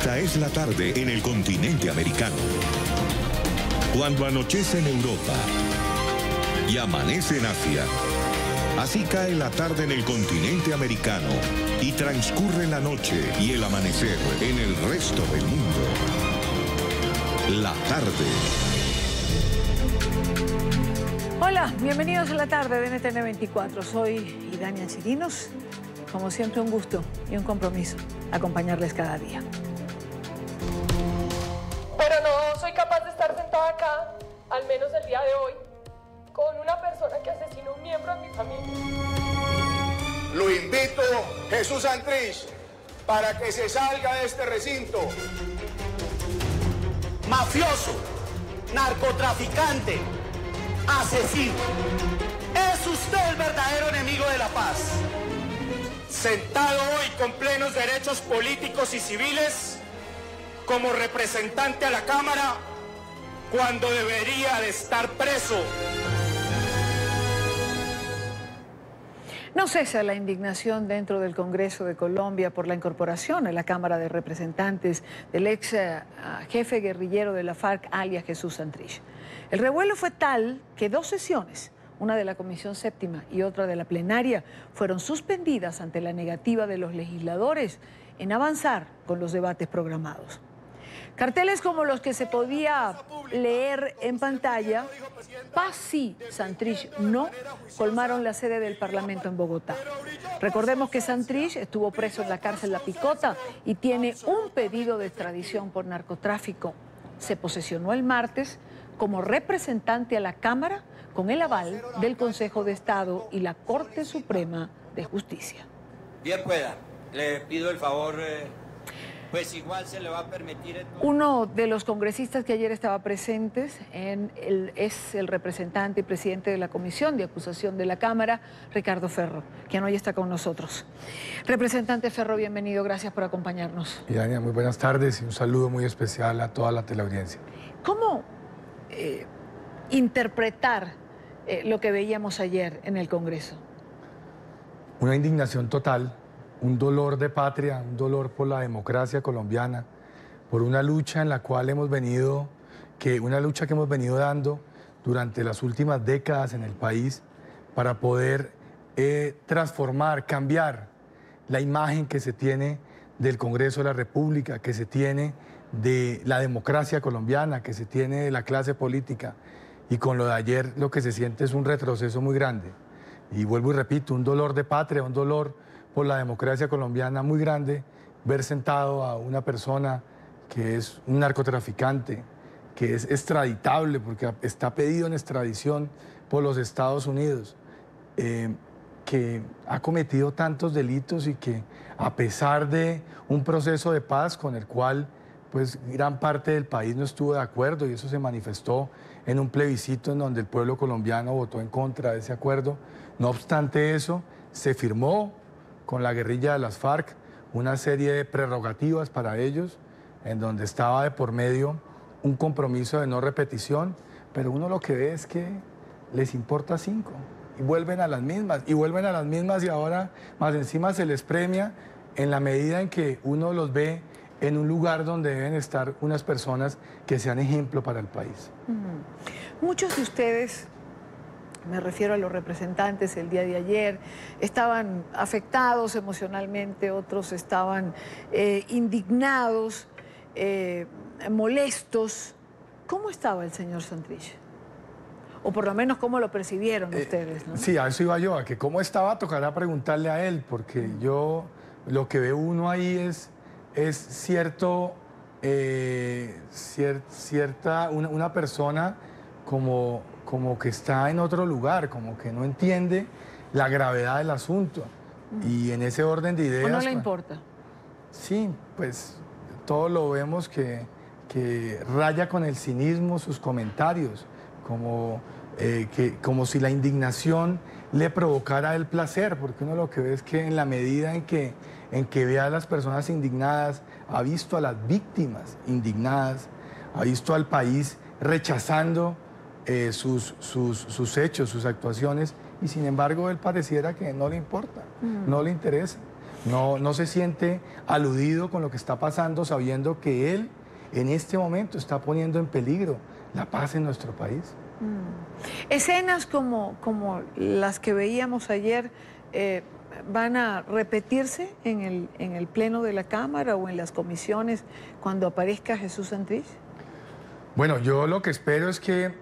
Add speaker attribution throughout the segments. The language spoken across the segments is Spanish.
Speaker 1: Esta es la tarde en el continente americano. Cuando anochece en Europa y amanece en Asia, así cae la tarde en el continente americano y transcurre la noche y el amanecer en el resto del mundo. La tarde.
Speaker 2: Hola, bienvenidos a la tarde de NTN 24. Soy Idania Chirinos. Como siempre, un gusto y un compromiso acompañarles cada día.
Speaker 3: Pero no soy capaz de estar sentada acá, al menos el día de hoy, con una persona que asesinó a un miembro de mi familia.
Speaker 4: Lo invito, Jesús Santrich, para que se salga de este recinto.
Speaker 5: Mafioso, narcotraficante, asesino. ¿Es usted el verdadero enemigo de la paz?
Speaker 4: Sentado hoy con plenos derechos políticos y civiles, como representante a la Cámara, cuando debería de estar preso.
Speaker 2: No cesa la indignación dentro del Congreso de Colombia por la incorporación a la Cámara de Representantes del ex jefe guerrillero de la FARC, alias Jesús Santrich. El revuelo fue tal que 2 sesiones, una de la Comisión Séptima y otra de la plenaria, fueron suspendidas ante la negativa de los legisladores en avanzar con los debates programados. Carteles como los que se podía leer en pantalla, paz sí, Santrich no, colmaron la sede del Parlamento en Bogotá. Recordemos que Santrich estuvo preso en la cárcel La Picota y tiene un pedido de extradición por narcotráfico. Se posesionó el martes como representante a la Cámara con el aval del Consejo de Estado y la Corte Suprema de Justicia.
Speaker 6: Bien pueda, le pido el favor, pues igual se le va a permitir...
Speaker 2: Uno de los congresistas que ayer estaba presentes es el representante y presidente de la Comisión de Acusación de la Cámara, Ricardo Ferro, quien hoy está con nosotros. Representante Ferro, bienvenido, gracias por acompañarnos.
Speaker 7: Idania, muy buenas tardes y un saludo muy especial a toda la teleaudiencia.
Speaker 2: ¿Cómo interpretar lo que veíamos ayer en el Congreso?
Speaker 7: Una indignación total, un dolor de patria, un dolor por la democracia colombiana, por una lucha en la cual una lucha que hemos venido dando durante las últimas décadas en el país para poder transformar, cambiar la imagen que se tiene del Congreso de la República, que se tiene de la democracia colombiana, que se tiene de la clase política. Y con lo de ayer lo que se siente es un retroceso muy grande. Y vuelvo y repito, un dolor de patria, un dolor por la democracia colombiana muy grande, ver sentado a una persona que es un narcotraficante, que es extraditable porque está pedido en extradición por los Estados Unidos, que ha cometido tantos delitos y que a pesar de un proceso de paz con el cual pues gran parte del país no estuvo de acuerdo y eso se manifestó en un plebiscito en donde el pueblo colombiano votó en contra de ese acuerdo. No obstante eso, se firmó con la guerrilla de las FARC una serie de prerrogativas para ellos, en donde estaba de por medio un compromiso de no repetición, pero uno lo que ve es que les importa 5 y vuelven a las mismas, y ahora más encima se les premia en la medida en que uno los ve en un lugar donde deben estar unas personas que sean ejemplo para el país.
Speaker 2: Muchos de ustedes, me refiero a los representantes el día de ayer, estaban afectados emocionalmente, otros estaban indignados, molestos. ¿Cómo estaba el señor Santrich? O por lo menos, ¿cómo lo percibieron ustedes, ¿no?
Speaker 7: Sí, a eso iba yo, a que cómo estaba, tocará preguntarle a él, porque yo lo que ve uno ahí es una persona como que está en otro lugar, como que no entiende la gravedad del asunto. Y en ese orden de ideas...
Speaker 2: ¿O no le importa?
Speaker 7: Sí, pues todos lo vemos que raya con el cinismo sus comentarios, como si la indignación le provocara el placer, porque uno lo que ve es que en la medida en que ve a las personas indignadas, ha visto a las víctimas indignadas, ha visto al país rechazando sus hechos, sus actuaciones, y sin embargo él pareciera que no le importa, no le interesa. no se siente aludido con lo que está pasando, sabiendo que él en este momento está poniendo en peligro la paz en nuestro país.
Speaker 2: Escenas como las que veíamos ayer van a repetirse en el pleno de la Cámara o en las comisiones cuando aparezca Jesús Santrich.
Speaker 7: Bueno, yo lo que espero es que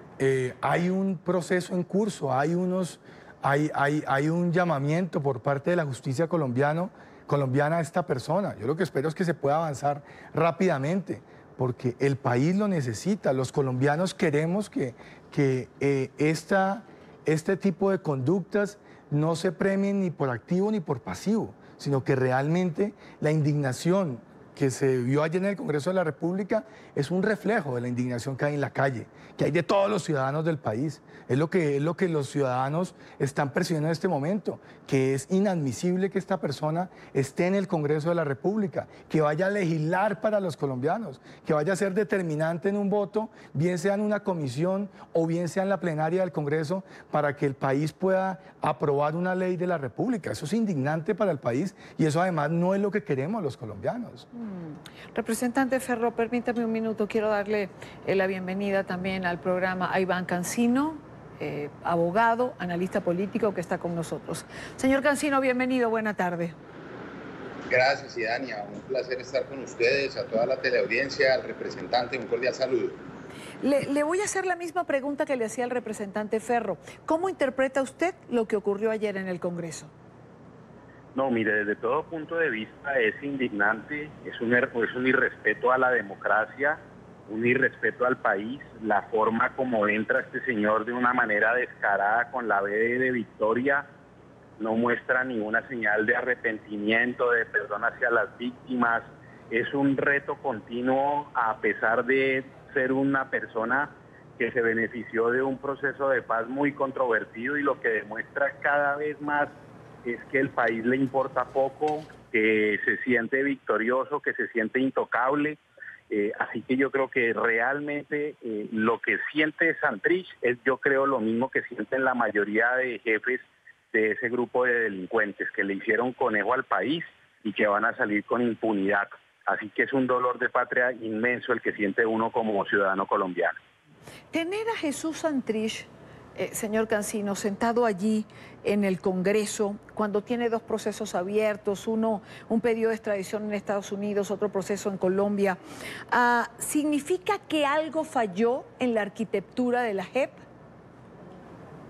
Speaker 7: hay un proceso en curso, hay un llamamiento por parte de la justicia colombiana a esta persona. Yo lo que espero es que se pueda avanzar rápidamente, porque el país lo necesita. Los colombianos queremos que este tipo de conductas no se premien ni por activo ni por pasivo, sino que realmente la indignación que se vio ayer en el Congreso de la República es un reflejo de la indignación que hay en la calle, que hay de todos los ciudadanos del país. Es lo que los ciudadanos están percibiendo en este momento, que es inadmisible que esta persona esté en el Congreso de la República, que vaya a legislar para los colombianos, que vaya a ser determinante en un voto, bien sea en una comisión o bien sea en la plenaria del Congreso, para que el país pueda aprobar una ley de la República. Eso es indignante para el país y eso además no es lo que queremos los colombianos.
Speaker 2: Representante Ferro, permítame un minuto, quiero darle la bienvenida también al programa a Iván Cancino, abogado, analista político que está con nosotros. Señor Cancino, bienvenido, buena tarde.
Speaker 8: Gracias, Idania, un placer estar con ustedes, a toda la teleaudiencia, al representante, un cordial saludo.
Speaker 2: Le voy a hacer la misma pregunta que le hacía al representante Ferro. ¿Cómo interpreta usted lo que ocurrió ayer en el Congreso?
Speaker 9: No, mire, desde todo punto de vista es indignante, es un irrespeto a la democracia, un irrespeto al país, la forma como entra este señor de una manera descarada con la B de victoria, no muestra ninguna señal de arrepentimiento, de perdón hacia las víctimas, es un reto continuo a pesar de ser una persona que se benefició de un proceso de paz muy controvertido y lo que demuestra cada vez más es que el país le importa poco, que se siente victorioso, que se siente intocable. Así que yo creo que realmente lo que siente Santrich es, yo creo, lo mismo que sienten la mayoría de jefes de ese grupo de delincuentes que le hicieron conejo al país y que van a salir con impunidad. Así que es un dolor de patria inmenso el que siente uno como ciudadano colombiano.
Speaker 2: Tener a Jesús Santrich, señor Cancino, sentado allí en el Congreso, cuando tiene dos procesos abiertos, uno, un pedido de extradición en Estados Unidos, otro proceso en Colombia, ¿significa que algo falló en la arquitectura de la JEP?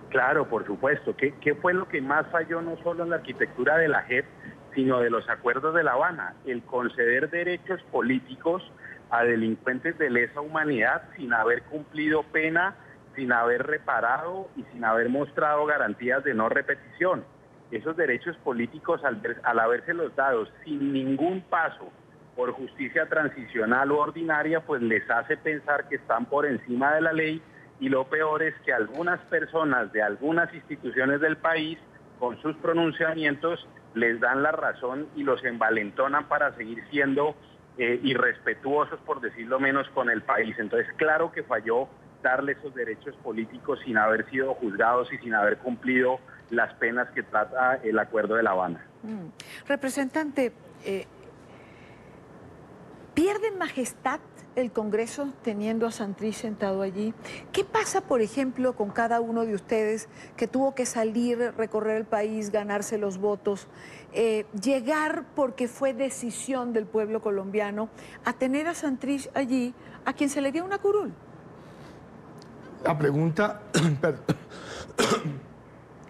Speaker 9: Claro, por supuesto. ¿Qué fue lo que más falló no solo en la arquitectura de la JEP, sino de los acuerdos de La Habana? El conceder derechos políticos a delincuentes de lesa humanidad sin haber cumplido pena, sin haber reparado y sin haber mostrado garantías de no repetición. Esos derechos políticos, al habérselos dado sin ningún paso por justicia transicional o ordinaria, pues les hace pensar que están por encima de la ley, y lo peor es que algunas personas de algunas instituciones del país, con sus pronunciamientos, les dan la razón y los envalentonan para seguir siendo irrespetuosos, por decirlo menos, con el país. Entonces, claro que falló darle esos derechos políticos sin haber sido juzgados y sin haber cumplido las penas que trata el Acuerdo de La Habana.
Speaker 2: Representante, ¿pierde majestad el Congreso teniendo a Santrich sentado allí? ¿Qué pasa, por ejemplo, con cada uno de ustedes que tuvo que salir, recorrer el país, ganarse los votos, llegar porque fue decisión del pueblo colombiano, a tener a Santrich allí, a quien se le dio una curul?
Speaker 7: La pregunta,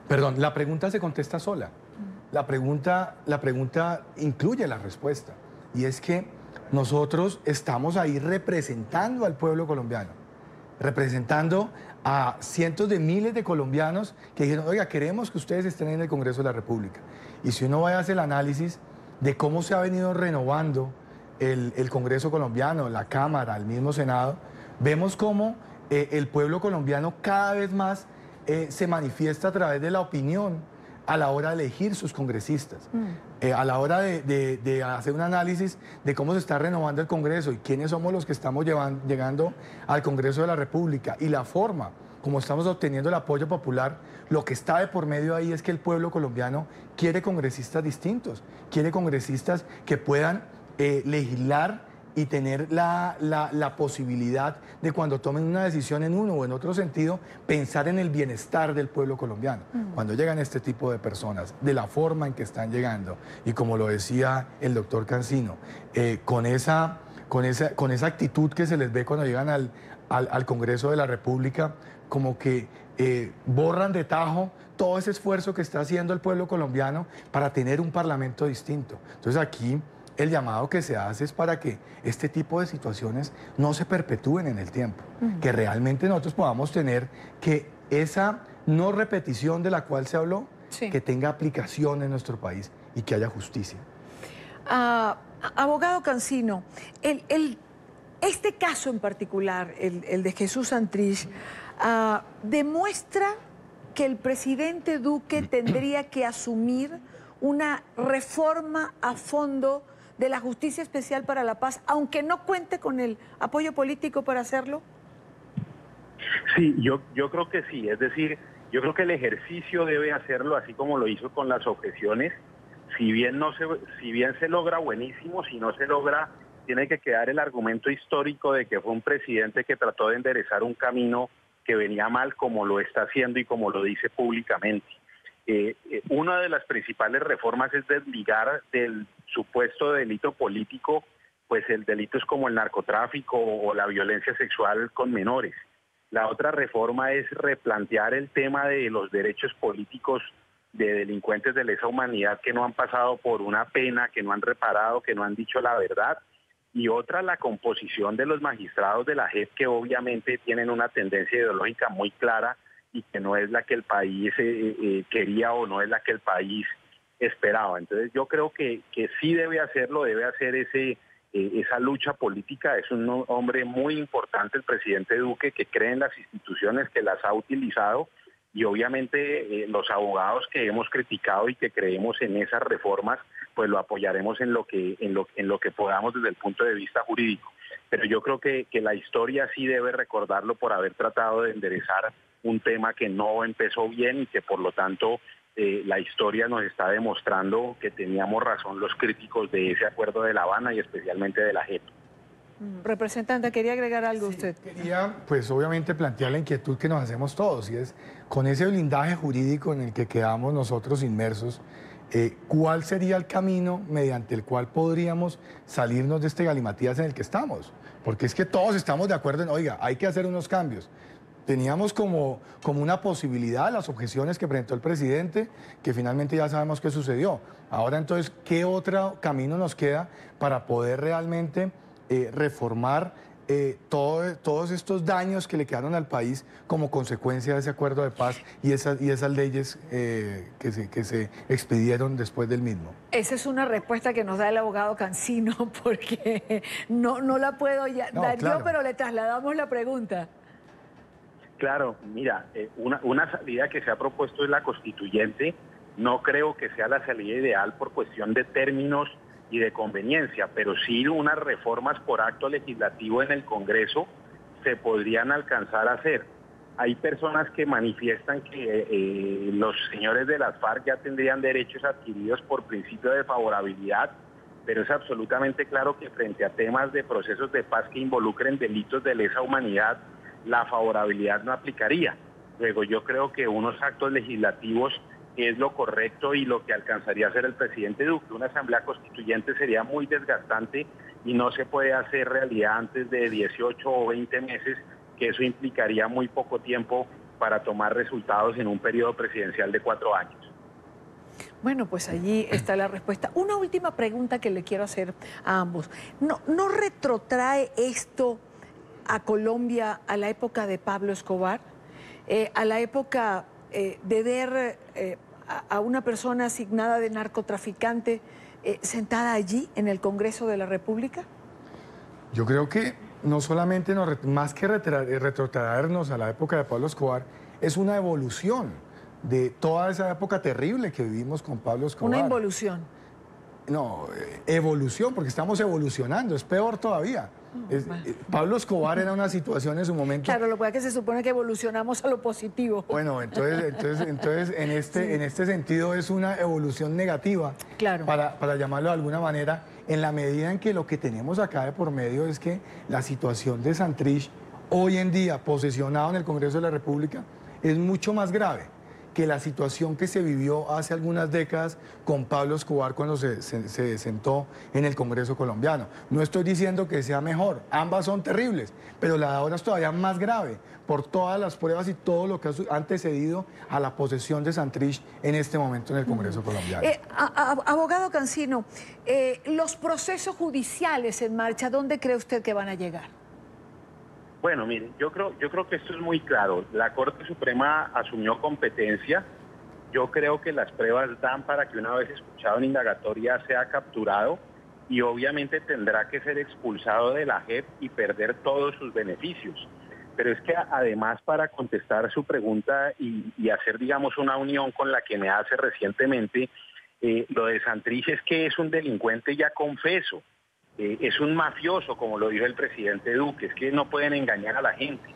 Speaker 7: perdón, la pregunta se contesta sola. La pregunta incluye la respuesta. Y es que nosotros estamos ahí representando al pueblo colombiano, representando a cientos de miles de colombianos que dijeron, oiga, queremos que ustedes estén en el Congreso de la República. Y si uno va a hacer el análisis de cómo se ha venido renovando el Congreso colombiano, la Cámara, el mismo Senado, vemos cómo el pueblo colombiano cada vez más se manifiesta a través de la opinión a la hora de elegir sus congresistas, a la hora de hacer un análisis de cómo se está renovando el Congreso y quiénes somos los que estamos llegando al Congreso de la República y la forma como estamos obteniendo el apoyo popular, lo que está de por medio ahí es que el pueblo colombiano quiere congresistas distintos, quiere congresistas que puedan legislar y tener la posibilidad de cuando tomen una decisión en uno o en otro sentido, pensar en el bienestar del pueblo colombiano. Cuando llegan este tipo de personas, de la forma en que están llegando, y como lo decía el doctor Cancino, con esa actitud que se les ve cuando llegan al Congreso de la República, como que borran de tajo todo ese esfuerzo que está haciendo el pueblo colombiano para tener un parlamento distinto. Entonces aquí el llamado que se hace es para que este tipo de situaciones no se perpetúen en el tiempo, que realmente nosotros podamos tener que esa no repetición de la cual se habló, que tenga aplicación en nuestro país y que haya justicia.
Speaker 2: Abogado Cancino, este caso en particular, el de Jesús Santrich, demuestra que el presidente Duque tendría que asumir una reforma a fondo de la Justicia Especial para la Paz, aunque no cuente con el apoyo político para hacerlo?
Speaker 9: Sí, yo creo que sí. Es decir, yo creo que el ejercicio debe hacerlo así como lo hizo con las objeciones. Si bien se logra, buenísimo. Si no se logra, tiene que quedar el argumento histórico de que fue un presidente que trató de enderezar un camino que venía mal, como lo está haciendo y como lo dice públicamente. Una de las principales reformas es desligar del supuesto delito político, pues el delitos como el narcotráfico o la violencia sexual con menores. La otra reforma es replantear el tema de los derechos políticos de delincuentes de lesa humanidad que no han pasado por una pena, que no han reparado, que no han dicho la verdad. Y otra, la composición de los magistrados de la JEP, que obviamente tienen una tendencia ideológica muy clara y que no es la que el país quería o no es la que el país esperaba. Entonces yo creo que sí debe hacerlo, debe hacer esa lucha política. Es un hombre muy importante el presidente Duque, que cree en las instituciones, que las ha utilizado, y obviamente los abogados que hemos criticado y que creemos en esas reformas, pues lo apoyaremos en lo que podamos desde el punto de vista jurídico. Pero yo creo que la historia sí debe recordarlo por haber tratado de enderezar un tema que no empezó bien y que por lo tanto la historia nos está demostrando que teníamos razón los críticos de ese acuerdo de La Habana y especialmente de la JEP.
Speaker 2: Representante, ¿quería agregar algo usted?
Speaker 7: Quería, pues obviamente, plantear la inquietud que nos hacemos todos, y es, con ese blindaje jurídico en el que quedamos nosotros inmersos, ¿cuál sería el camino mediante el cual podríamos salirnos de este galimatías en el que estamos? Porque es que todos estamos de acuerdo en, oiga, hay que hacer unos cambios. Teníamos como una posibilidad las objeciones que presentó el presidente, que finalmente ya sabemos qué sucedió. Ahora entonces, ¿qué otro camino nos queda para poder realmente reformar todos estos daños que le quedaron al país como consecuencia de ese acuerdo de paz y esas leyes que se expidieron después del mismo?
Speaker 2: Esa es una respuesta que nos da el abogado Cancino, porque no la puedo dar yo, pero le trasladamos la pregunta.
Speaker 9: Claro, mira, una salida que se ha propuesto es la constituyente. No creo que sea la salida ideal por cuestión de términos y de conveniencia, pero sí unas reformas por acto legislativo en el Congreso se podrían alcanzar a hacer. Hay personas que manifiestan que los señores de las FARC ya tendrían derechos adquiridos por principio de favorabilidad, pero es absolutamente claro que frente a temas de procesos de paz que involucren delitos de lesa humanidad, la favorabilidad no aplicaría. Luego yo creo que unos actos legislativos es lo correcto y lo que alcanzaría a hacer el presidente Duque. Una asamblea constituyente sería muy desgastante y no se puede hacer realidad antes de 18 o 20 meses, que eso implicaría muy poco tiempo para tomar resultados en un periodo presidencial de 4 años.
Speaker 2: Bueno, pues allí está la respuesta. Una última pregunta que le quiero hacer a ambos. ¿No retrotrae esto a Colombia a la época de Pablo Escobar? A la época de ver a una persona asignada de narcotraficante sentada allí en el Congreso de la República?
Speaker 7: Yo creo que no solamente, más que retrotraernos a la época de Pablo Escobar, es una evolución de toda esa época terrible que vivimos con Pablo Escobar.
Speaker 2: Una involución.
Speaker 7: No, evolución, porque estamos evolucionando, es peor todavía. Pablo Escobar era una situación en su momento...
Speaker 2: Claro, lo que pasa es que se supone que evolucionamos a lo positivo.
Speaker 7: Bueno, entonces en este sentido es una evolución negativa,
Speaker 2: claro,
Speaker 7: para llamarlo de alguna manera, en la medida en que lo que tenemos acá de por medio es que la situación de Santrich, hoy en día posesionado en el Congreso de la República, es mucho más grave que la situación que se vivió hace algunas décadas con Pablo Escobar cuando se sentó en el Congreso colombiano. No estoy diciendo que sea mejor, ambas son terribles, pero la de ahora es todavía más grave por todas las pruebas y todo lo que ha antecedido a la posesión de Santrich en este momento en el Congreso colombiano.
Speaker 2: Abogado Cancino, los procesos judiciales en marcha, ¿dónde cree usted que van a llegar?
Speaker 9: Bueno, mire, yo creo que esto es muy claro. La Corte Suprema asumió competencia. Yo creo que las pruebas dan para que una vez escuchado en indagatoria sea capturado y obviamente tendrá que ser expulsado de la JEP y perder todos sus beneficios. Pero es que además, para contestar su pregunta y hacer, digamos, una unión con la que me hace recientemente, lo de Santrich es que es un delincuente ya confeso. Es un mafioso, como lo dijo el presidente Duque, es que no pueden engañar a la gente.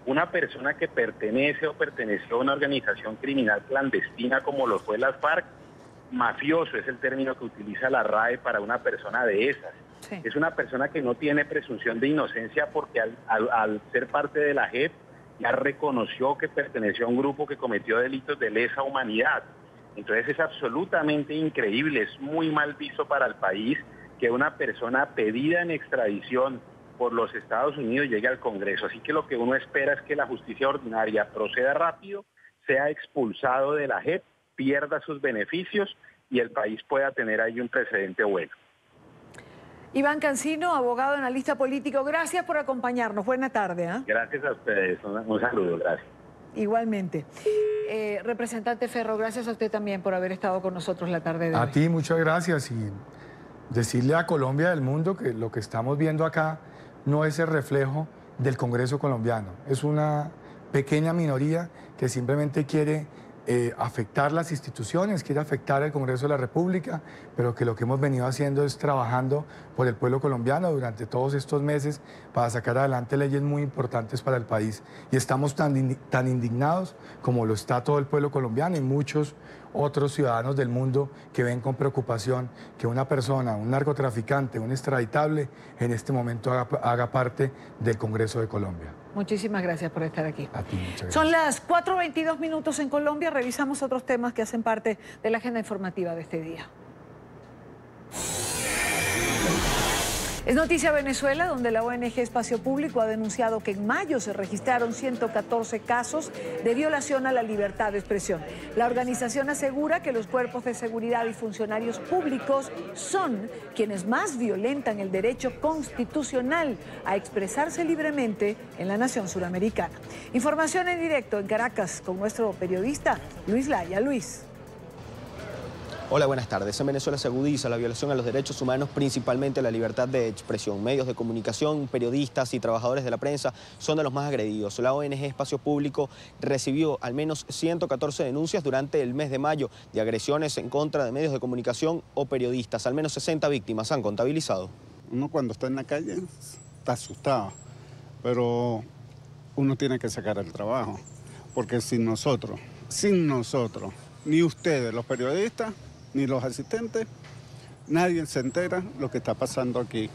Speaker 9: Una persona que pertenece o perteneció a una organización criminal clandestina como lo fue las FARC, mafioso es el término que utiliza la RAE para una persona de esas. Sí. Es una persona que no tiene presunción de inocencia porque al ser parte de la JEP ya reconoció que perteneció a un grupo que cometió delitos de lesa humanidad. Entonces es absolutamente increíble, es muy mal visto para el país que una persona pedida en extradición por los Estados Unidos llegue al Congreso. Así que lo que uno espera es que la justicia ordinaria proceda rápido, sea expulsado de la JEP, pierda sus beneficios y el país pueda tener ahí un precedente bueno.
Speaker 2: Iván Cancino, abogado, analista político, gracias por acompañarnos. Buena tarde.
Speaker 9: Gracias a ustedes, un saludo, gracias.
Speaker 2: Igualmente. Representante Ferro, gracias a usted también por haber estado con nosotros la tarde de hoy.
Speaker 7: A ti, muchas gracias, y decirle a Colombia y al mundo que lo que estamos viendo acá no es el reflejo del Congreso colombiano. Es una pequeña minoría que simplemente quiere afectar las instituciones, quiere afectar el Congreso de la República, pero que lo que hemos venido haciendo es trabajando por el pueblo colombiano durante todos estos meses para sacar adelante leyes muy importantes para el país. Y estamos tan indignados como lo está todo el pueblo colombiano y muchos otros ciudadanos del mundo que ven con preocupación que una persona, un narcotraficante, un extraditable, en este momento haga parte del Congreso de Colombia.
Speaker 2: Muchísimas gracias por estar aquí.
Speaker 7: A ti, muchas gracias.
Speaker 2: Son las 4:22 minutos en Colombia. Revisamos otros temas que hacen parte de la agenda informativa de este día. Es noticia Venezuela, donde la ONG Espacio Público ha denunciado que en mayo se registraron 114 casos de violación a la libertad de expresión. La organización asegura que los cuerpos de seguridad y funcionarios públicos son quienes más violentan el derecho constitucional a expresarse libremente en la nación suramericana. Información en directo en Caracas con nuestro periodista Luis Laya. Luis.
Speaker 10: Hola, buenas tardes. En Venezuela se agudiza la violación a los derechos humanos, principalmente a la libertad de expresión. Medios de comunicación, periodistas y trabajadores de la prensa son de los más agredidos. La ONG Espacio Público recibió al menos 114 denuncias durante el mes de mayo de agresiones en contra de medios de comunicación o periodistas. Al menos 60 víctimas han contabilizado.
Speaker 11: Uno cuando está en la calle está asustado, pero uno tiene que sacar el trabajo, porque sin nosotros, ni ustedes, los periodistas, ni los asistentes, nadie se entera lo que está pasando aquí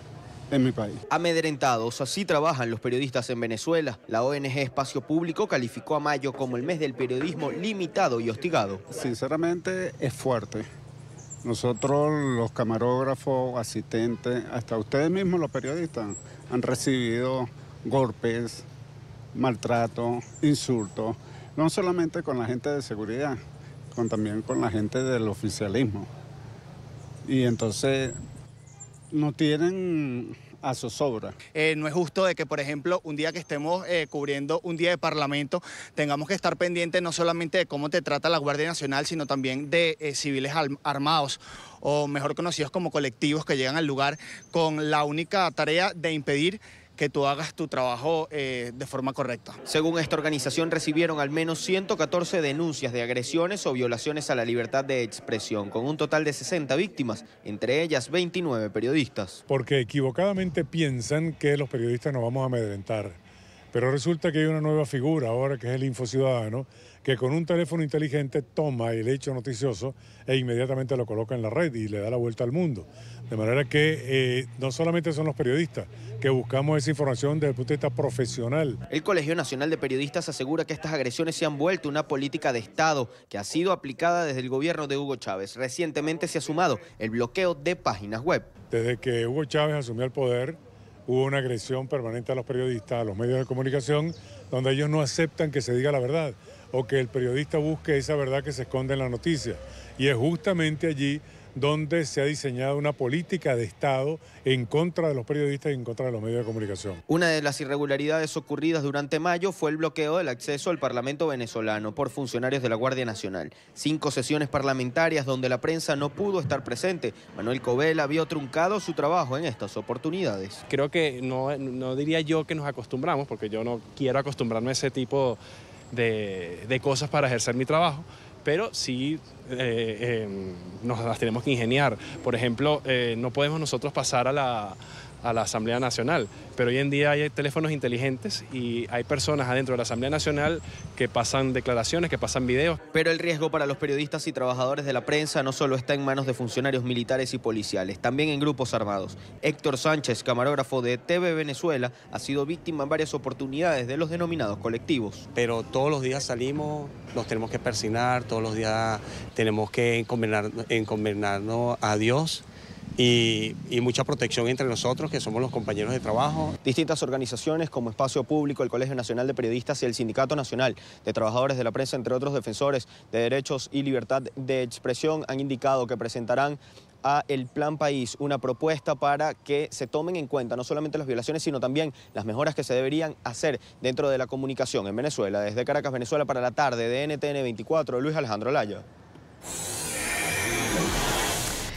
Speaker 11: en mi país.
Speaker 10: Amedrentados, así trabajan los periodistas en Venezuela. La ONG Espacio Público calificó a mayo como el mes del periodismo limitado y hostigado.
Speaker 11: Sinceramente es fuerte. Nosotros, los camarógrafos, asistentes, hasta ustedes mismos los periodistas, han recibido golpes, maltrato, insultos, no solamente con la gente de seguridad, también con la gente del oficialismo. Y entonces no tienen a zozobra.
Speaker 12: No es justo de que, por ejemplo, un día que estemos cubriendo un día de Parlamento, tengamos que estar pendientes no solamente de cómo te trata la Guardia Nacional, sino también de civiles armados, o mejor conocidos como colectivos, que llegan al lugar con la única tarea de impedir que tú hagas tu trabajo de forma correcta.
Speaker 10: Según esta organización, recibieron al menos 114 denuncias de agresiones o violaciones a la libertad de expresión, con un total de 60 víctimas, entre ellas 29 periodistas.
Speaker 13: Porque equivocadamente piensan que los periodistas nos vamos a amedrentar, pero resulta que hay una nueva figura ahora que es el infociudadano, que con un teléfono inteligente toma el hecho noticioso e inmediatamente lo coloca en la red y le da la vuelta al mundo. De manera que no solamente son los periodistas que buscamos esa información desde el punto de vista profesional.
Speaker 10: El Colegio Nacional de Periodistas asegura que estas agresiones se han vuelto una política de Estado que ha sido aplicada desde el gobierno de Hugo Chávez. Recientemente se ha sumado el bloqueo de páginas web.
Speaker 13: Desde que Hugo Chávez asumió el poder, hubo una agresión permanente a los periodistas, a los medios de comunicación, donde ellos no aceptan que se diga la verdad o que el periodista busque esa verdad que se esconde en la noticia. Y es justamente allí donde se ha diseñado una política de Estado en contra de los periodistas y en contra de los medios de comunicación.
Speaker 10: Una de las irregularidades ocurridas durante mayo fue el bloqueo del acceso al Parlamento venezolano por funcionarios de la Guardia Nacional. 5 sesiones parlamentarias donde la prensa no pudo estar presente. Manuel Covela vio truncado su trabajo en estas oportunidades.
Speaker 14: Creo que no diría yo que nos acostumbramos, porque yo no quiero acostumbrarme a ese tipo de cosas para ejercer mi trabajo, pero sí nos las tenemos que ingeniar. Por ejemplo, no podemos nosotros pasar a la Asamblea Nacional, pero hoy en día hay teléfonos inteligentes y hay personas adentro de la Asamblea Nacional que pasan declaraciones, que pasan videos.
Speaker 10: Pero el riesgo para los periodistas y trabajadores de la prensa no solo está en manos de funcionarios militares y policiales, también en grupos armados. Héctor Sánchez, camarógrafo de TV Venezuela, ha sido víctima en varias oportunidades de los denominados colectivos.
Speaker 15: Pero todos los días salimos, nos tenemos que persignar, todos los días tenemos que encomendarnos a Dios. Y mucha protección entre nosotros, que somos los compañeros de trabajo.
Speaker 10: Distintas organizaciones como Espacio Público, el Colegio Nacional de Periodistas y el Sindicato Nacional de Trabajadores de la Prensa, entre otros defensores de derechos y libertad de expresión, han indicado que presentarán a el Plan País una propuesta para que se tomen en cuenta no solamente las violaciones, sino también las mejoras que se deberían hacer dentro de la comunicación en Venezuela. Desde Caracas, Venezuela, para la tarde de NTN 24, Luis Alejandro Laya.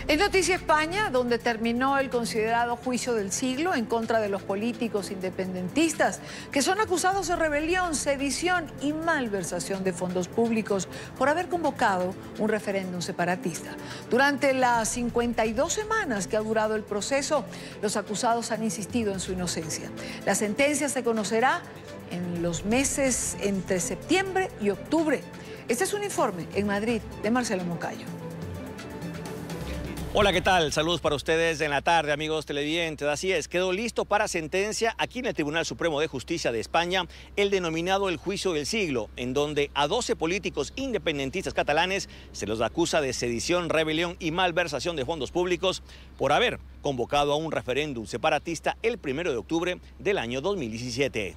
Speaker 2: Es noticia España, donde terminó el considerado juicio del siglo en contra de los políticos independentistas que son acusados de rebelión, sedición y malversación de fondos públicos por haber convocado un referéndum separatista. Durante las 52 semanas que ha durado el proceso, los acusados han insistido en su inocencia. La sentencia se conocerá en los meses entre septiembre y octubre. Este es un informe en Madrid de Marcelo Moncayo.
Speaker 16: Hola, ¿qué tal? Saludos para ustedes en la tarde, amigos televidentes. Así es, quedó listo para sentencia aquí en el Tribunal Supremo de Justicia de España el denominado el juicio del siglo, en donde a 12 políticos independentistas catalanes se los acusa de sedición, rebelión y malversación de fondos públicos por haber convocado a un referéndum separatista el 1 de octubre del año 2017.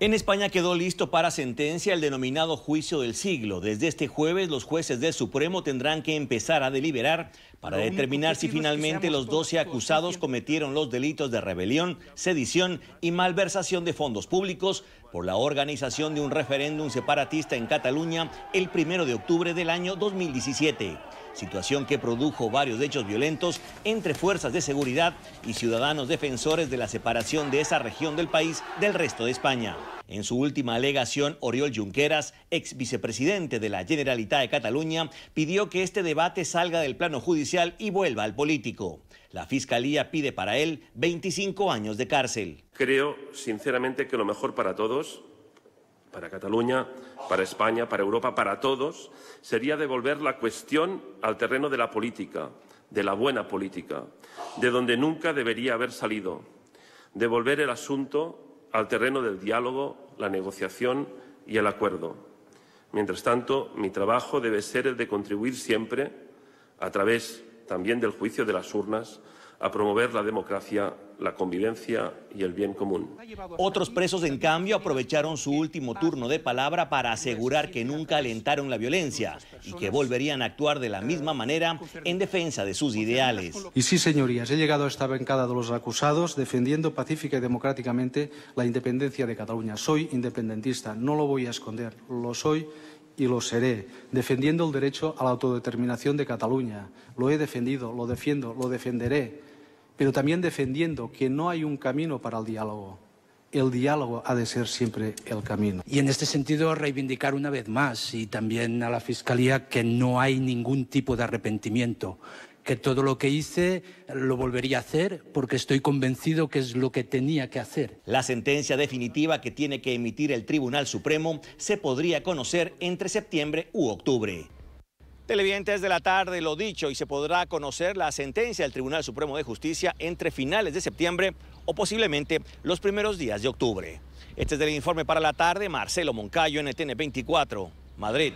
Speaker 16: En España quedó listo para sentencia el denominado juicio del siglo. Desde este jueves, los jueces del Supremo tendrán que empezar a deliberar para determinar si finalmente los 12 acusados cometieron los delitos de rebelión, sedición y malversación de fondos públicos por la organización de un referéndum separatista en Cataluña el 1 de octubre del año 2017. Situación que produjo varios hechos violentos entre fuerzas de seguridad y ciudadanos defensores de la separación de esa región del país del resto de España. En su última alegación, Oriol Junqueras, ex vicepresidente de la Generalitat de Cataluña, pidió que este debate salga del plano judicial y vuelva al político. La Fiscalía pide para él 25 años de cárcel.
Speaker 17: Creo, sinceramente, que lo mejor para todos, para Cataluña, para España, para Europa, para todos, sería devolver la cuestión al terreno de la política, de la buena política, de donde nunca debería haber salido. Devolver el asunto al terreno del diálogo, la negociación y el acuerdo. Mientras tanto, mi trabajo debe ser el de contribuir siempre, a través también del juicio de las urnas, a promover la democracia, la convivencia y el bien común.
Speaker 16: Otros presos, en cambio, aprovecharon su último turno de palabra para asegurar que nunca alentaron la violencia y que volverían a actuar de la misma manera en defensa de sus ideales.
Speaker 18: Y sí, señorías, he llegado a esta bancada de los acusados defendiendo pacífica y democráticamente la independencia de Cataluña. Soy independentista, no lo voy a esconder, lo soy y lo seré, defendiendo el derecho a la autodeterminación de Cataluña. Lo he defendido, lo defiendo, lo defenderé. pero también defendiendo que no hay un camino para el diálogo. El diálogo ha de ser siempre el camino.
Speaker 19: Y en este sentido reivindicar una vez más y también a la Fiscalía que no hay ningún tipo de arrepentimiento, que todo lo que hice lo volvería a hacer porque estoy convencido que es lo que tenía que hacer.
Speaker 16: La sentencia definitiva que tiene que emitir el Tribunal Supremo se podría conocer entre septiembre u octubre. Televidentes de la tarde, lo dicho, y se podrá conocer la sentencia del Tribunal Supremo de Justicia entre finales de septiembre o posiblemente los primeros días de octubre. Este es el informe para la tarde, Marcelo Moncayo, NTN 24, Madrid.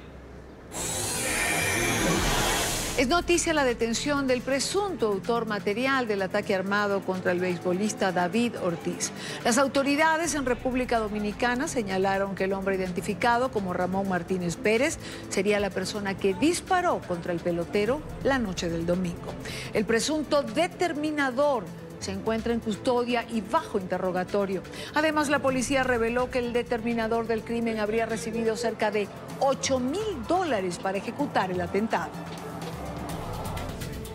Speaker 2: Es noticia la detención del presunto autor material del ataque armado contra el beisbolista David Ortiz. Las autoridades en República Dominicana señalaron que el hombre identificado como Ramón Martínez Pérez sería la persona que disparó contra el pelotero la noche del domingo. El presunto determinador se encuentra en custodia y bajo interrogatorio. Además, la policía reveló que el determinador del crimen habría recibido cerca de $8.000 para ejecutar el atentado.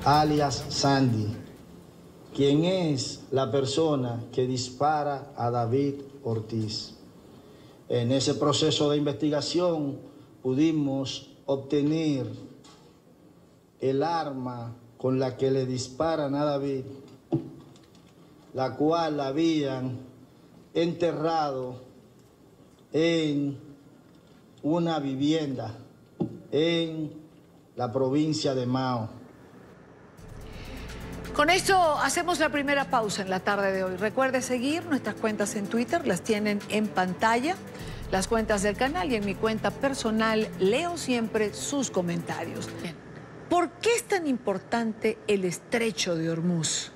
Speaker 20: Alias Sandy, quien es la persona que dispara a David Ortiz. En ese proceso de investigación pudimos obtener el arma con la que le disparan a David, la cual habían enterrado en una vivienda en la provincia de Mao.
Speaker 2: Con esto hacemos la primera pausa en la tarde de hoy. Recuerde seguir nuestras cuentas en Twitter, las tienen en pantalla, las cuentas del canal y en mi cuenta personal leo siempre sus comentarios. ¿Por qué es tan importante el Estrecho de Hormuz?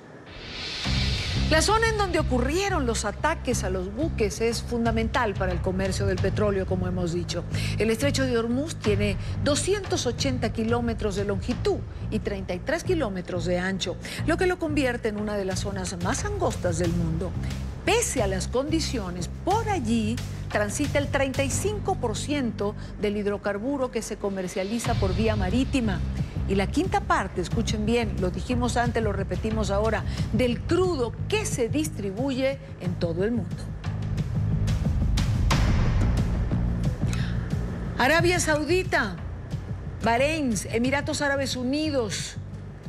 Speaker 2: La zona en donde ocurrieron los ataques a los buques es fundamental para el comercio del petróleo, como hemos dicho. El Estrecho de Hormuz tiene 280 kilómetros de longitud y 33 kilómetros de ancho, lo que lo convierte en una de las zonas más angostas del mundo. Pese a las condiciones, por allí transita el 35% del hidrocarburo que se comercializa por vía marítima. Y la quinta parte, escuchen bien, lo dijimos antes, lo repetimos ahora, del crudo que se distribuye en todo el mundo. Arabia Saudita, Bahrein, Emiratos Árabes Unidos,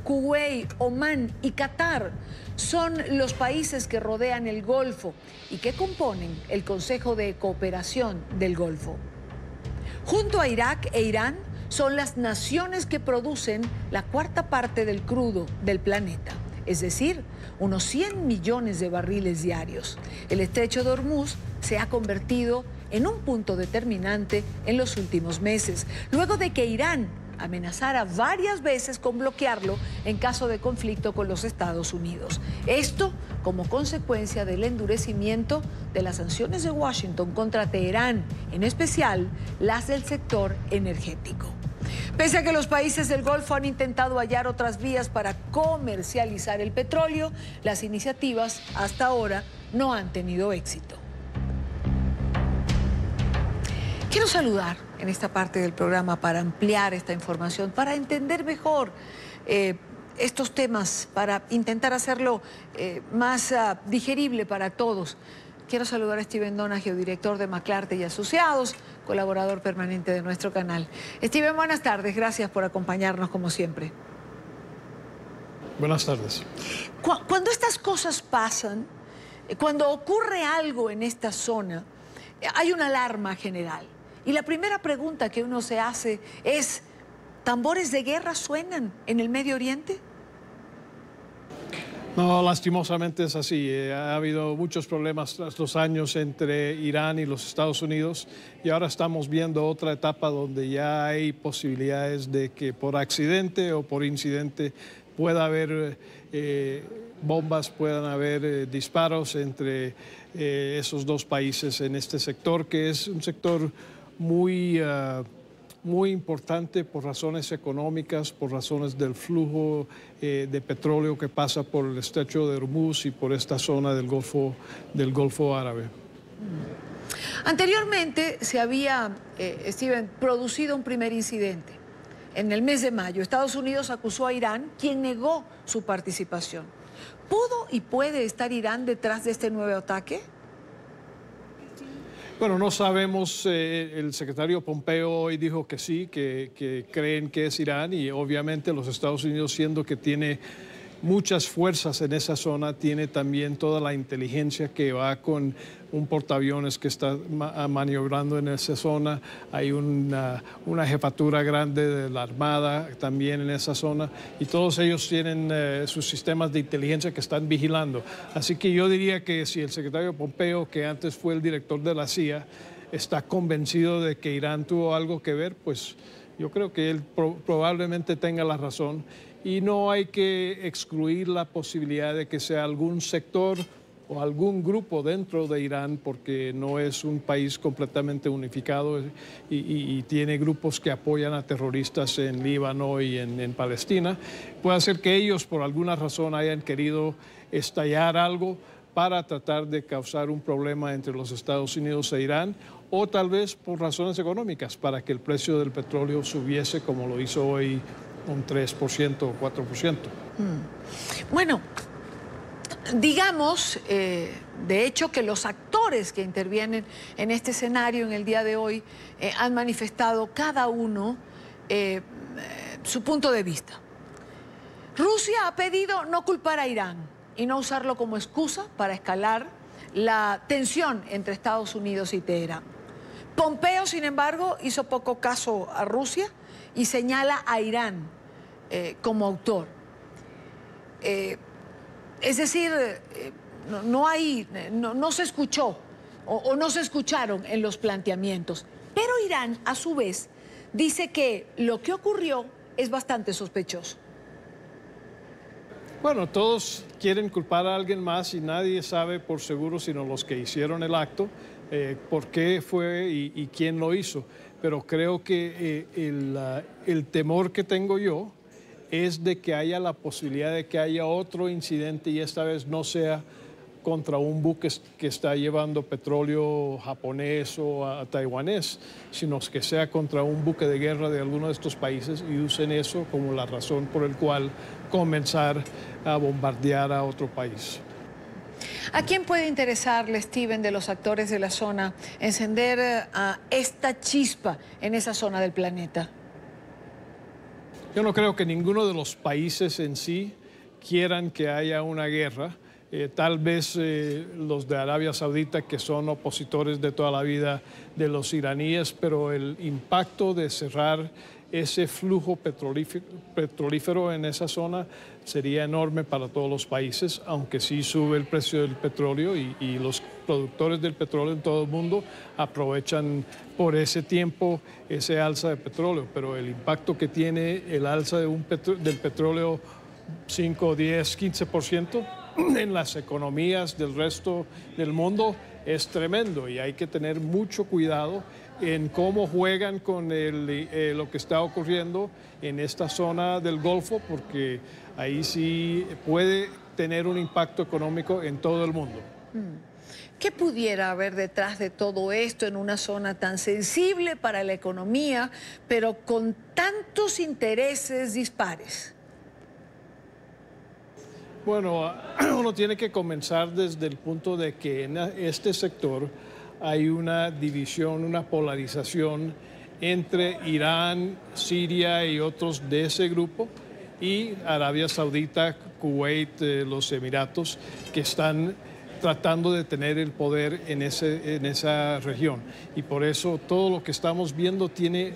Speaker 2: Kuwait, Omán y Qatar son los países que rodean el Golfo y que componen el Consejo de Cooperación del Golfo. Junto a Irak e Irán, son las naciones que producen la cuarta parte del crudo del planeta, es decir, unos 100 millones de barriles diarios. El Estrecho de Hormuz se ha convertido en un punto determinante en los últimos meses, luego de que Irán amenazara varias veces con bloquearlo en caso de conflicto con los Estados Unidos. Esto como consecuencia del endurecimiento de las sanciones de Washington contra Teherán, en especial las del sector energético. Pese a que los países del Golfo han intentado hallar otras vías para comercializar el petróleo, las iniciativas hasta ahora no han tenido éxito. Quiero saludar en esta parte del programa para ampliar esta información, para entender mejor estos temas, para intentar hacerlo más digerible para todos. Quiero saludar a Steven Donahue, director de McClarty y Asociados, colaborador permanente de nuestro canal. Steven, buenas tardes, gracias por acompañarnos como siempre.
Speaker 13: Buenas tardes.
Speaker 2: Cuando estas cosas pasan, cuando ocurre algo en esta zona, hay una alarma general. Y la primera pregunta que uno se hace es, ¿tambores de guerra suenan en el Medio Oriente?
Speaker 13: No, lastimosamente es así. Ha habido muchos problemas tras los años entre Irán y los Estados Unidos y ahora estamos viendo otra etapa donde ya hay posibilidades de que por accidente o por incidente pueda haber bombas, puedan haber disparos entre esos dos países en este sector, que es un sector muy importante por razones económicas, por razones del flujo de petróleo que pasa por el Estrecho de Hormuz y por esta zona del Golfo Árabe.
Speaker 2: Anteriormente se había, Steven, producido un primer incidente. En el mes de mayo, Estados Unidos acusó a Irán, quien negó su participación. ¿Pudo y puede estar Irán detrás de este nuevo ataque?
Speaker 21: Bueno, no sabemos, el secretario Pompeo hoy dijo que sí, que creen que es Irán, y obviamente los Estados Unidos, siendo que tiene muchas fuerzas en esa zona, tiene también toda la inteligencia que va con un portaaviones que está maniobrando en esa zona. Hay una jefatura grande de la Armada también en esa zona, y todos ellos tienen sus sistemas de inteligencia que están vigilando. Así que yo diría que si el secretario Pompeo, que antes fue el director de la CIA, está convencido de que Irán tuvo algo que ver, pues yo creo que él probablemente tenga la razón. Y no hay que excluir la posibilidad de que sea algún sector o algún grupo dentro de Irán, porque no es un país completamente unificado y tiene grupos que apoyan a terroristas en Líbano y en Palestina. Puede ser que ellos por alguna razón hayan querido estallar algo para tratar de causar un problema entre los Estados Unidos e Irán, o tal vez por razones económicas, para que el precio del petróleo subiese como lo hizo hoy un 3% o 4%.
Speaker 2: Bueno, digamos, de hecho, que los actores que intervienen en este escenario en el día de hoy han manifestado cada uno su punto de vista. Rusia ha pedido no culpar a Irán y no usarlo como excusa para escalar la tensión entre Estados Unidos y Teherán. Pompeo, sin embargo, hizo poco caso a Rusia y señala a Irán como autor. Es decir, no se escuchó o no se escucharon en los planteamientos. Pero Irán, a su vez, dice que lo que ocurrió es bastante sospechoso.
Speaker 21: Bueno, todos quieren culpar a alguien más y nadie sabe por seguro, sino los que hicieron el acto, por qué fue y quién lo hizo. Pero creo que el temor que tengo yo es de que haya la posibilidad de que haya otro incidente, y esta vez no sea contra un buque que está llevando petróleo japonés o taiwanés, sino que sea contra un buque de guerra de alguno de estos países, y usen eso como la razón por la cual comenzar a bombardear a otro país.
Speaker 2: ¿A quién puede interesarle, Steven, de los actores de la zona, encender esta chispa en esa zona del planeta?
Speaker 21: Yo no creo que ninguno de los países en sí quieran que haya una guerra. Tal vez los de Arabia Saudita, que son opositores de toda la vida de los iraníes, pero el impacto de cerrar ese flujo petrolífero en esa zona sería enorme para todos los países, aunque sí sube el precio del petróleo y los productores del petróleo en todo el mundo aprovechan por ese tiempo ese alza de petróleo, pero el impacto que tiene el alza del petróleo 5, 10, 15% en las economías del resto del mundo es tremendo, y hay que tener mucho cuidado en cómo juegan con lo que está ocurriendo en esta zona del Golfo, porque ahí sí puede tener un impacto económico en todo el mundo.
Speaker 2: ¿Qué pudiera haber detrás de todo esto en una zona tan sensible para la economía, pero con tantos intereses dispares?
Speaker 21: Bueno, uno tiene que comenzar desde el punto de que en este sector hay una división, una polarización entre Irán, Siria y otros de ese grupo, y Arabia Saudita, Kuwait, los Emiratos, que están tratando de tener el poder en esa región. Y por eso todo lo que estamos viendo tiene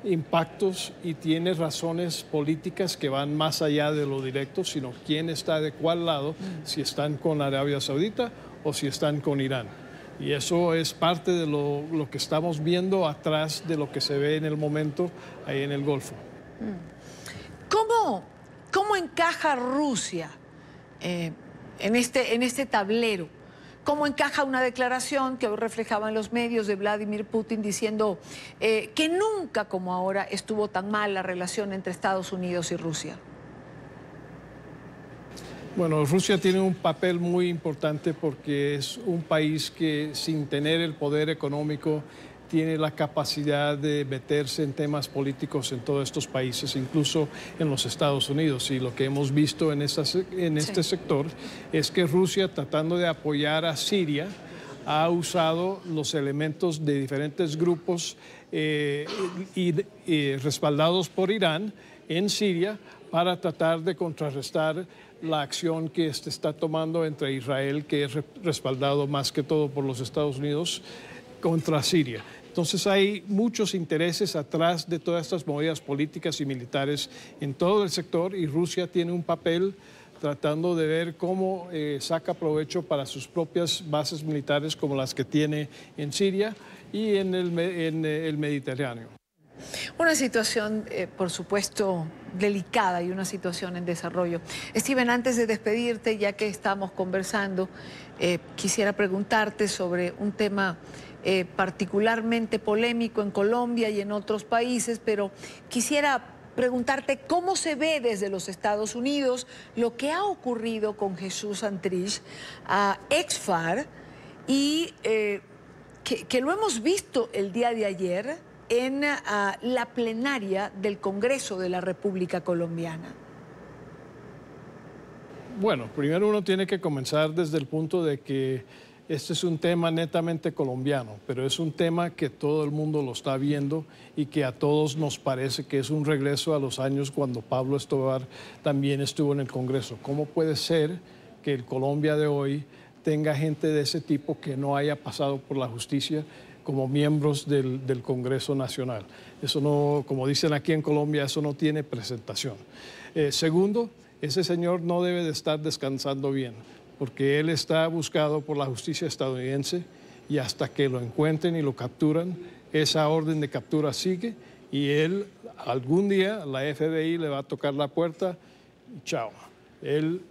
Speaker 21: impactos y tiene razones políticas que van más allá de lo directo, sino quién está de cuál lado, si están con Arabia Saudita o si están con Irán. Y eso es parte de lo que estamos viendo atrás de lo que se ve en el momento ahí en el Golfo.
Speaker 2: ¿Cómo encaja Rusia en este tablero? ¿Cómo encaja una declaración que hoy reflejaban los medios de Vladimir Putin diciendo que nunca como ahora estuvo tan mal la relación entre Estados Unidos y Rusia?
Speaker 21: Bueno, Rusia tiene un papel muy importante porque es un país que, sin tener el poder económico tiene la capacidad de meterse en temas políticos en todos estos países, incluso en los Estados Unidos. Y lo que hemos visto en este sector es que Rusia, tratando de apoyar a Siria, ha usado los elementos de diferentes grupos respaldados por Irán en Siria para tratar de contrarrestar la acción que se está tomando entre Israel, que es respaldado más que todo por los Estados Unidos, contra Siria. Entonces hay muchos intereses atrás de todas estas movidas políticas y militares en todo el sector, y Rusia tiene un papel tratando de ver cómo saca provecho para sus propias bases militares como las que tiene en Siria y en el Mediterráneo.
Speaker 2: Una situación, por supuesto, delicada y una situación en desarrollo. Steven, antes de despedirte, ya que estamos conversando, quisiera preguntarte sobre un tema particularmente polémico en Colombia y en otros países, pero quisiera preguntarte cómo se ve desde los Estados Unidos lo que ha ocurrido con Jesús Santrich, ex-FARC, y que lo hemos visto el día de ayer en la plenaria del Congreso de la República Colombiana.
Speaker 21: Bueno, primero uno tiene que comenzar desde el punto de que este es un tema netamente colombiano, pero es un tema que todo el mundo lo está viendo y que a todos nos parece que es un regreso a los años cuando Pablo Escobar también estuvo en el Congreso. ¿Cómo puede ser que el Colombia de hoy tenga gente de ese tipo que no haya pasado por la justicia como miembros del Congreso Nacional? Eso no, como dicen aquí en Colombia, eso no tiene presentación. Segundo, ese señor no debe de estar descansando bien, porque él está buscado por la justicia estadounidense, y hasta que lo encuentren y lo capturan, esa orden de captura sigue, y él algún día la FBI le va a tocar la puerta y chao. Él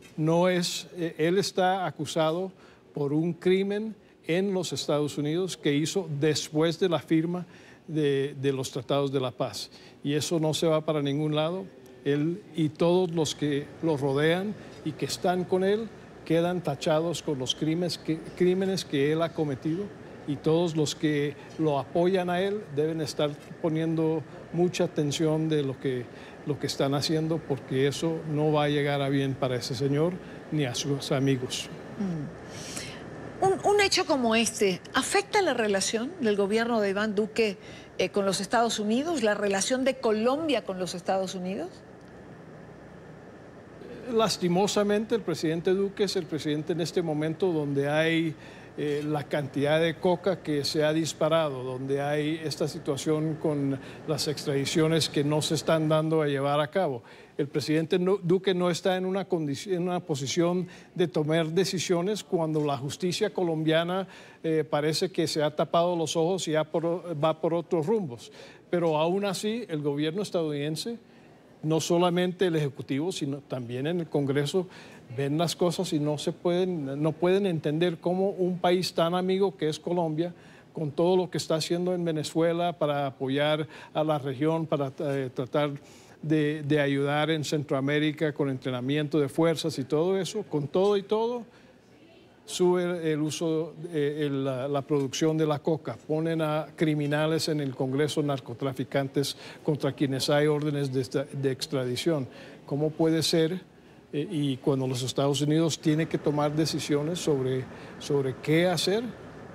Speaker 21: está acusado por un crimen en los Estados Unidos que hizo después de la firma de los tratados de la paz, y eso no se va para ningún lado. Él y todos los que lo rodean y que están con él quedan tachados con los crímenes que él ha cometido, y todos los que lo apoyan a él deben estar poniendo mucha atención de lo que están haciendo, porque eso no va a llegar a bien para ese señor ni a sus amigos.
Speaker 2: Un hecho como este, ¿afecta la relación del gobierno de Iván Duque con los Estados Unidos, la relación de Colombia con los Estados Unidos?
Speaker 21: Lastimosamente, el presidente Duque es el presidente en este momento donde hay la cantidad de coca que se ha disparado, donde hay esta situación con las extradiciones que no se están dando a llevar a cabo. El presidente Duque no está en una posición de tomar decisiones cuando la justicia colombiana parece que se ha tapado los ojos y va por otros rumbos. Pero aún así, el gobierno estadounidense, no solamente el Ejecutivo, sino también en el Congreso, ven las cosas y no pueden entender cómo un país tan amigo que es Colombia, con todo lo que está haciendo en Venezuela para apoyar a la región, para tratar de ayudar en Centroamérica con entrenamiento de fuerzas y todo eso, con todo y todo, sube el uso, la producción de la coca, ponen a criminales en el Congreso, narcotraficantes contra quienes hay órdenes de extradición. ¿Cómo puede ser? Y cuando los Estados Unidos tienen que tomar decisiones sobre qué hacer,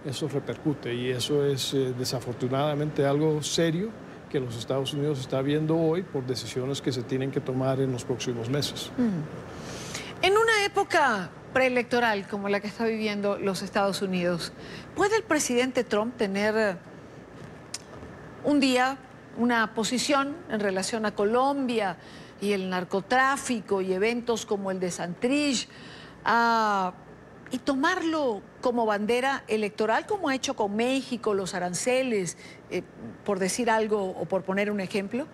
Speaker 21: eso repercute, y eso es desafortunadamente algo serio que los Estados Unidos está viendo hoy por decisiones que se tienen que tomar en los próximos meses.
Speaker 2: En una época preelectoral como la que está viviendo los Estados Unidos, ¿puede el presidente Trump tener un día una posición en relación a Colombia y el narcotráfico y eventos como el de Santrich, y tomarlo como bandera electoral, como ha hecho con México, los aranceles, por decir algo o por poner un ejemplo?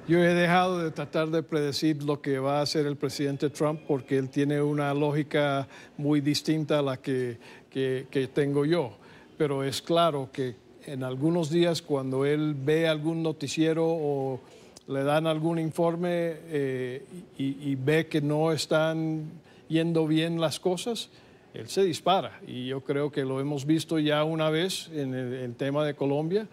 Speaker 21: Yo he dejado de tratar de predecir lo que va a hacer el presidente Trump, porque él tiene una lógica muy distinta a la que tengo yo. Pero es claro que en algunos días, cuando él ve algún noticiero o le dan algún informe y ve que no están yendo bien las cosas, él se dispara. Y yo creo que lo hemos visto ya una vez en el tema de Colombia.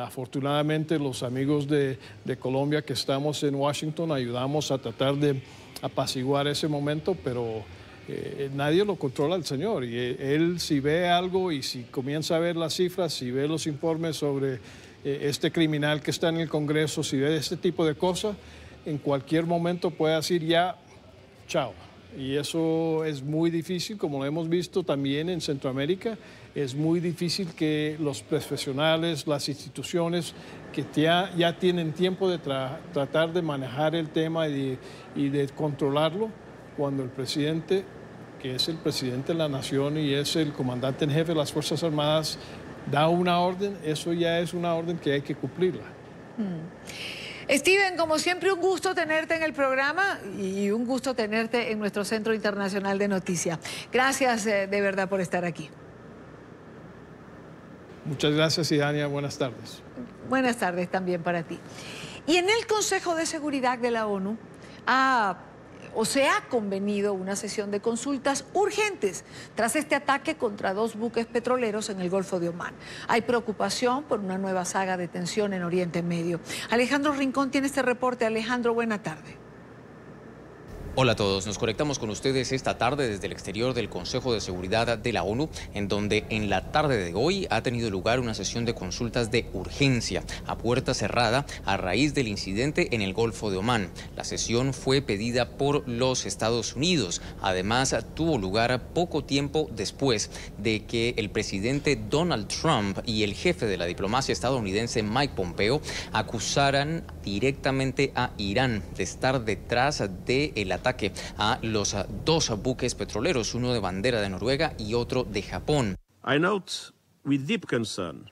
Speaker 21: Afortunadamente los amigos de Colombia que estamos en Washington ayudamos a tratar de apaciguar ese momento, pero nadie lo controla el señor. Y él si ve algo y si comienza a ver las cifras, si ve los informes sobre este criminal que está en el Congreso, si ve este tipo de cosas, en cualquier momento puede decir ya, chao. Y eso es muy difícil, como lo hemos visto también en Centroamérica. Es muy difícil que los profesionales, las instituciones que ya tienen tiempo de tratar de manejar el tema y de controlarlo, cuando el presidente, que es el presidente de la nación y es el comandante en jefe de las Fuerzas Armadas, da una orden, eso ya es una orden que hay que cumplirla.
Speaker 2: Steven, como siempre, un gusto tenerte en el programa y un gusto tenerte en nuestro Centro Internacional de Noticias. Gracias de verdad por estar aquí.
Speaker 21: Muchas gracias, Idania. Buenas tardes.
Speaker 2: Buenas tardes también para ti. Y en el Consejo de Seguridad de la ONU se ha convenido una sesión de consultas urgentes tras este ataque contra 2 buques petroleros en el Golfo de Omán. Hay preocupación por una nueva saga de tensión en Oriente Medio. Alejandro Rincón tiene este reporte. Alejandro, buena tarde.
Speaker 1: Hola a todos, nos conectamos con ustedes esta tarde desde el exterior del Consejo de Seguridad de la ONU, en donde en la tarde de hoy ha tenido lugar una sesión de consultas de urgencia a puerta cerrada a raíz del incidente en el Golfo de Omán. La sesión fue pedida por los Estados Unidos. Además, tuvo lugar poco tiempo después de que el presidente Donald Trump y el jefe de la diplomacia estadounidense Mike Pompeo acusaran directamente a Irán de estar detrás del ataque a los 2 buques petroleros, uno de bandera de Noruega y otro de Japón.
Speaker 22: I note with deep concern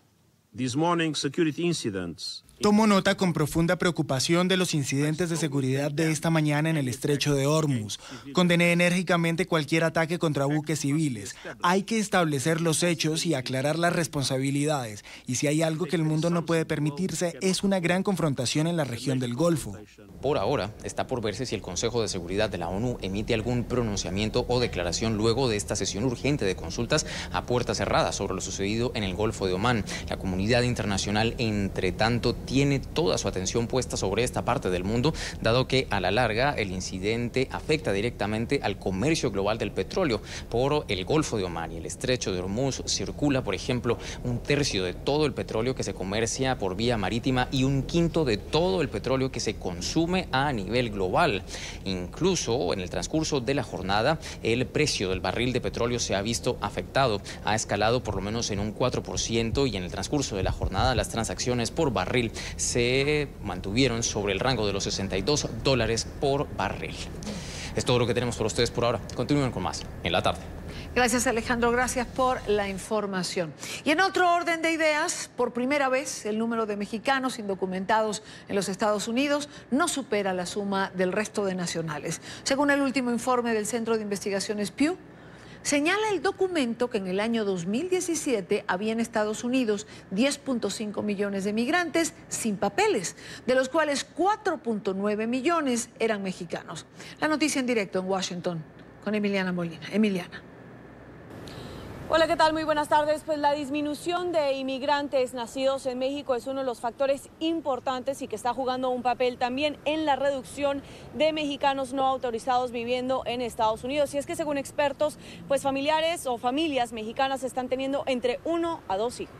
Speaker 22: this morning's security incidents.
Speaker 23: Tomo nota con profunda preocupación de los incidentes de seguridad de esta mañana en el estrecho de Hormuz. Condené enérgicamente cualquier ataque contra buques civiles. Hay que establecer los hechos y aclarar las responsabilidades. Y si hay algo que el mundo no puede permitirse, es una gran confrontación en la región del Golfo.
Speaker 1: Por ahora, está por verse si el Consejo de Seguridad de la ONU emite algún pronunciamiento o declaración luego de esta sesión urgente de consultas a puerta cerrada sobre lo sucedido en el Golfo de Omán. La comunidad internacional, entre tanto, tiene toda su atención puesta sobre esta parte del mundo, dado que a la larga el incidente afecta directamente al comercio global del petróleo. Por el Golfo de Omán y el estrecho de Hormuz circula, por ejemplo, 1/3 de todo el petróleo que se comercia por vía marítima y 1/5 de todo el petróleo que se consume a nivel global. Incluso en el transcurso de la jornada, el precio del barril de petróleo se ha visto afectado. Ha escalado por lo menos en un 4% y en el transcurso de la jornada las transacciones por barril se mantuvieron sobre el rango de los $62 por barril. Es todo lo que tenemos para ustedes por ahora. Continúen con más en la tarde.
Speaker 2: Gracias, Alejandro. Gracias por la información. Y en otro orden de ideas, por primera vez el número de mexicanos indocumentados en los Estados Unidos no supera la suma del resto de nacionales. Según el último informe del Centro de Investigaciones Pew, señala el documento que en el año 2017 había en Estados Unidos 10.5 millones de migrantes sin papeles, de los cuales 4.9 millones eran mexicanos. La noticia en directo en Washington con Emiliana Molina. Emiliana.
Speaker 24: Hola, ¿qué tal? Muy buenas tardes. Pues la disminución de inmigrantes nacidos en México es uno de los factores importantes y que está jugando un papel también en la reducción de mexicanos no autorizados viviendo en Estados Unidos. Y es que según expertos, pues familiares o familias mexicanas están teniendo entre 1 a 2 hijos.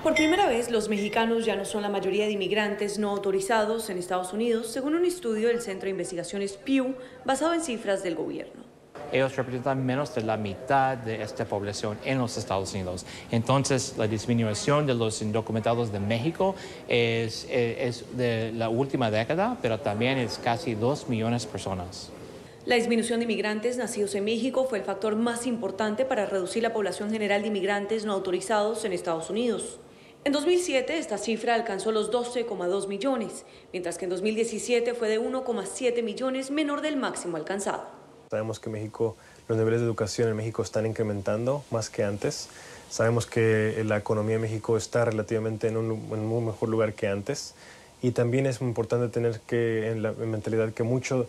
Speaker 24: Por primera vez, los mexicanos ya no son la mayoría de inmigrantes no autorizados en Estados Unidos, según un estudio del Centro de Investigaciones Pew basado en cifras del gobierno.
Speaker 25: Ellos representan menos de la mitad de esta población en los Estados Unidos. Entonces, la disminución de los indocumentados de México es de la última década, pero también es casi 2 millones de personas.
Speaker 24: La disminución de inmigrantes nacidos en México fue el factor más importante para reducir la población general de inmigrantes no autorizados en Estados Unidos. En 2007, esta cifra alcanzó los 12,2 millones, mientras que en 2017 fue de 1,7 millones, menor del máximo alcanzado.
Speaker 26: Sabemos que México, los niveles de educación en México están incrementando más que antes. Sabemos que la economía de México está relativamente en un mejor lugar que antes. Y también es muy importante tener en la mentalidad que mucho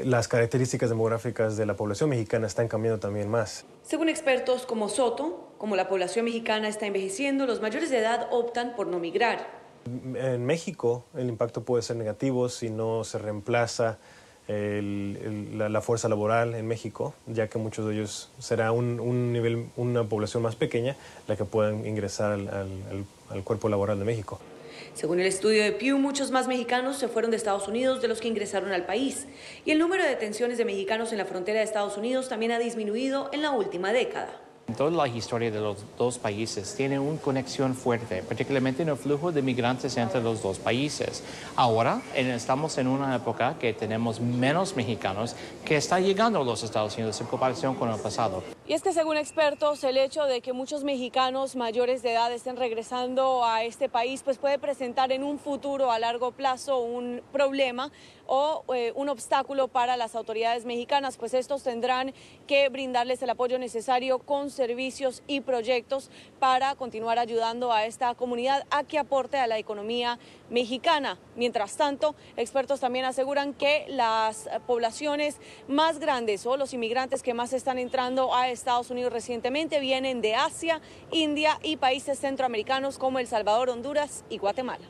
Speaker 26: las características demográficas de la población mexicana están cambiando también más.
Speaker 24: Según expertos como Soto, como la población mexicana está envejeciendo, los mayores de edad optan por no migrar.
Speaker 26: En México el impacto puede ser negativo si no se reemplaza la fuerza laboral en México, ya que muchos de ellos será una población más pequeña la que puedan ingresar al cuerpo laboral de México.
Speaker 24: Según el estudio de Pew, muchos más mexicanos se fueron de Estados Unidos de los que ingresaron al país. Y el número de detenciones de mexicanos en la frontera de Estados Unidos también ha disminuido en la última década.
Speaker 25: Toda la historia de los dos países tiene una conexión fuerte, particularmente en el flujo de migrantes entre los dos países. Ahora estamos en una época que tenemos menos mexicanos que están llegando a los Estados Unidos en comparación con el pasado.
Speaker 24: Y es que según expertos, el hecho de que muchos mexicanos mayores de edad estén regresando a este país pues puede presentar en un futuro a largo plazo un problema o un obstáculo para las autoridades mexicanas, pues estos tendrán que brindarles el apoyo necesario con servicios y proyectos para continuar ayudando a esta comunidad a que aporte a la economía mexicana. Mientras tanto, expertos también aseguran que las poblaciones más grandes o los inmigrantes que más están entrando a Estados Unidos recientemente vienen de Asia, India y países centroamericanos como El Salvador, Honduras y Guatemala.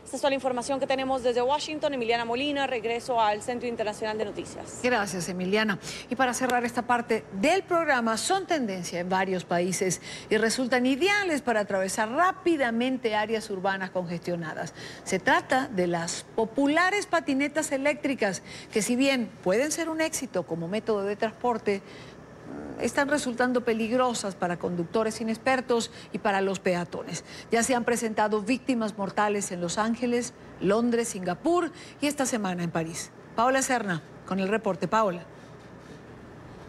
Speaker 24: Esta es toda la información que tenemos desde Washington. Emiliana Molina, regreso al Centro Internacional de Noticias.
Speaker 2: Gracias, Emiliana. Y para cerrar esta parte del programa, son tendencia en varios países y resultan ideales para atravesar rápidamente áreas urbanas congestionadas. Se trata de las populares patinetas eléctricas, que si bien pueden ser un éxito como método de transporte, están resultando peligrosas para conductores inexpertos y para los peatones. Ya se han presentado víctimas mortales en Los Ángeles, Londres, Singapur y esta semana en París. Paola Serna, con el reporte. Paola.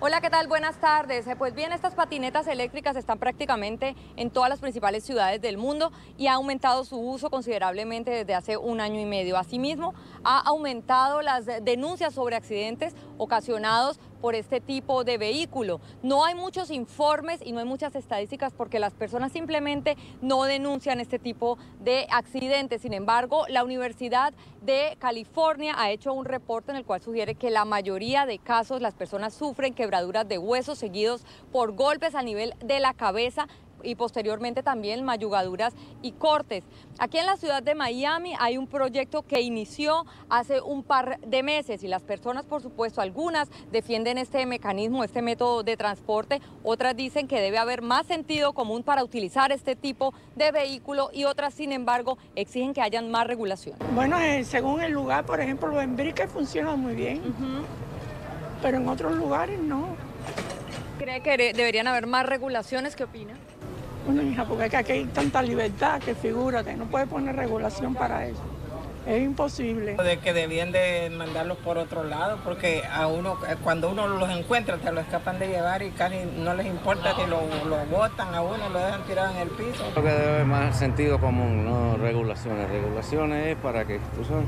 Speaker 3: Hola, ¿qué tal? Buenas tardes. Pues bien, estas patinetas eléctricas están prácticamente en todas las principales ciudades del mundo y ha aumentado su uso considerablemente desde hace 1 año y medio. Asimismo, ha aumentado las denuncias sobre accidentes ocasionados por este tipo de vehículo. No hay muchos informes y no hay muchas estadísticas porque las personas simplemente no denuncian este tipo de accidentes. Sin embargo, la Universidad de California ha hecho un reporte en el cual sugiere que la mayoría de casos las personas sufren quebraduras de huesos seguidos por golpes a nivel de la cabeza y posteriormente también mayugaduras y cortes. Aquí en la ciudad de Miami hay un proyecto que inició hace un par de meses y las personas, por supuesto, algunas defienden este mecanismo, este método de transporte, otras dicen que debe haber más sentido común para utilizar este tipo de vehículo y otras, sin embargo, exigen que hayan más regulación.
Speaker 4: Bueno, según el lugar, por ejemplo, en Brickell funciona muy bien, pero en otros lugares no.
Speaker 3: ¿Cree que deberían haber más regulaciones? ¿Qué opina?
Speaker 4: Bueno, hija, porque aquí hay tanta libertad que figúrate, no puede poner regulación para eso. Es imposible.
Speaker 5: De que debían de mandarlos por otro lado, porque a uno, cuando uno los encuentra, te lo escapan de llevar y casi no les importa que lo botan a uno, lo dejan tirado en el piso.
Speaker 6: Creo que debe haber más sentido común, no regulaciones. Regulaciones es para que, tú sabes,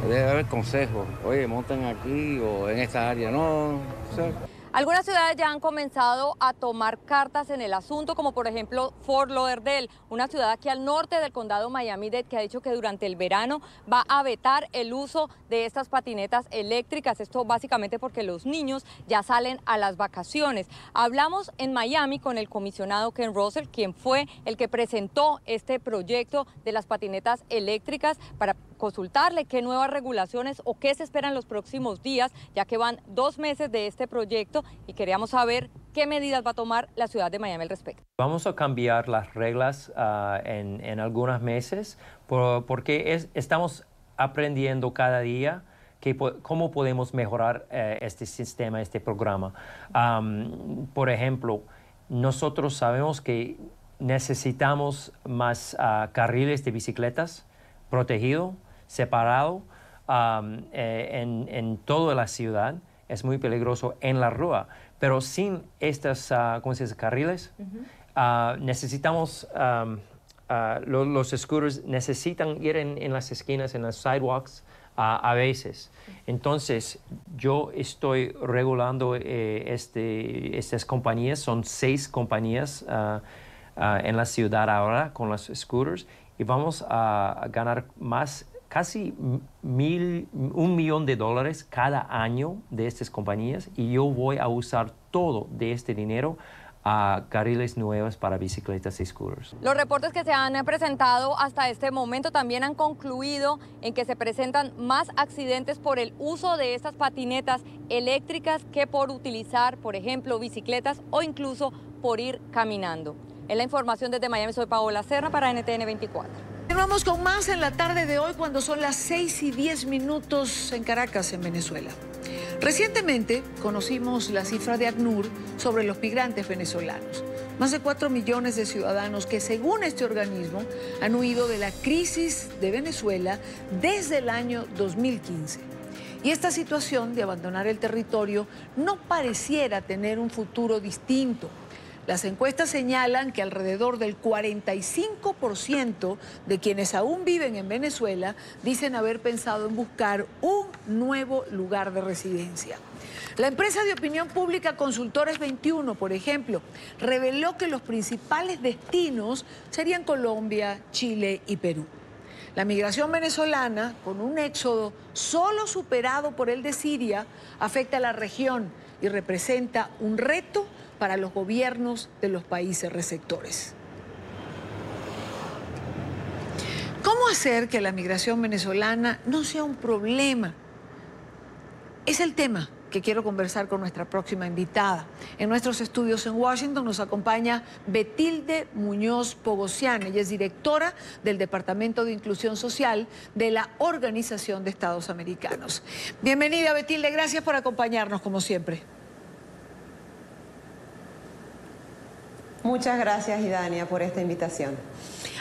Speaker 6: debe haber consejos. Oye, monten aquí o en esta área, no, ¿sabes?
Speaker 3: Algunas ciudades ya han comenzado a tomar cartas en el asunto, como por ejemplo Fort Lauderdale, una ciudad aquí al norte del condado Miami-Dade que ha dicho que durante el verano va a vetar el uso de estas patinetas eléctricas. Esto básicamente porque los niños ya salen a las vacaciones. Hablamos en Miami con el comisionado Ken Russell, quien fue el que presentó este proyecto de las patinetas eléctricas para consultarle qué nuevas regulaciones o qué se esperan los próximos días, ya que van 2 meses de este proyecto y queríamos saber qué medidas va a tomar la ciudad de Miami al respecto.
Speaker 8: Vamos a cambiar las reglas en algunos meses porque estamos aprendiendo cada día cómo podemos mejorar este sistema, este programa. Por ejemplo, nosotros sabemos que necesitamos más carriles de bicicletas protegidos, separado en toda la ciudad. Es muy peligroso en la rúa, pero sin estos carriles necesitamos, los scooters necesitan ir en las esquinas, en las sidewalks a veces. Entonces, yo estoy regulando estas compañías, son 6 compañías en la ciudad ahora con los scooters, y vamos a ganar más casi $1 millón cada año de estas compañías, y yo voy a usar todo de este dinero a carriles nuevos para bicicletas y scooters.
Speaker 3: Los reportes que se han presentado hasta este momento también han concluido en que se presentan más accidentes por el uso de estas patinetas eléctricas que por utilizar, por ejemplo, bicicletas o incluso por ir caminando. Es la información desde Miami. Soy Paola Serna para NTN 24.
Speaker 2: Continuamos con más en la tarde de hoy cuando son las 6:10 en Caracas, en Venezuela. Recientemente conocimos la cifra de ACNUR sobre los migrantes venezolanos. Más de 4 millones de ciudadanos que, según este organismo, han huido de la crisis de Venezuela desde el año 2015. Y esta situación de abandonar el territorio no pareciera tener un futuro distinto. Las encuestas señalan que alrededor del 45% de quienes aún viven en Venezuela dicen haber pensado en buscar un nuevo lugar de residencia. La empresa de opinión pública Consultores 21, por ejemplo, reveló que los principales destinos serían Colombia, Chile y Perú. La migración venezolana, con un éxodo solo superado por el de Siria, afecta a la región y representa un reto para los gobiernos de los países receptores. ¿Cómo hacer que la migración venezolana no sea un problema? Es el tema que quiero conversar con nuestra próxima invitada. En nuestros estudios en Washington nos acompaña Betilde Muñoz Pogosian. Ella es directora del Departamento de Inclusión Social de la Organización de Estados Americanos. Bienvenida, Betilde, gracias por acompañarnos como siempre.
Speaker 7: Muchas gracias, Idania, por esta invitación.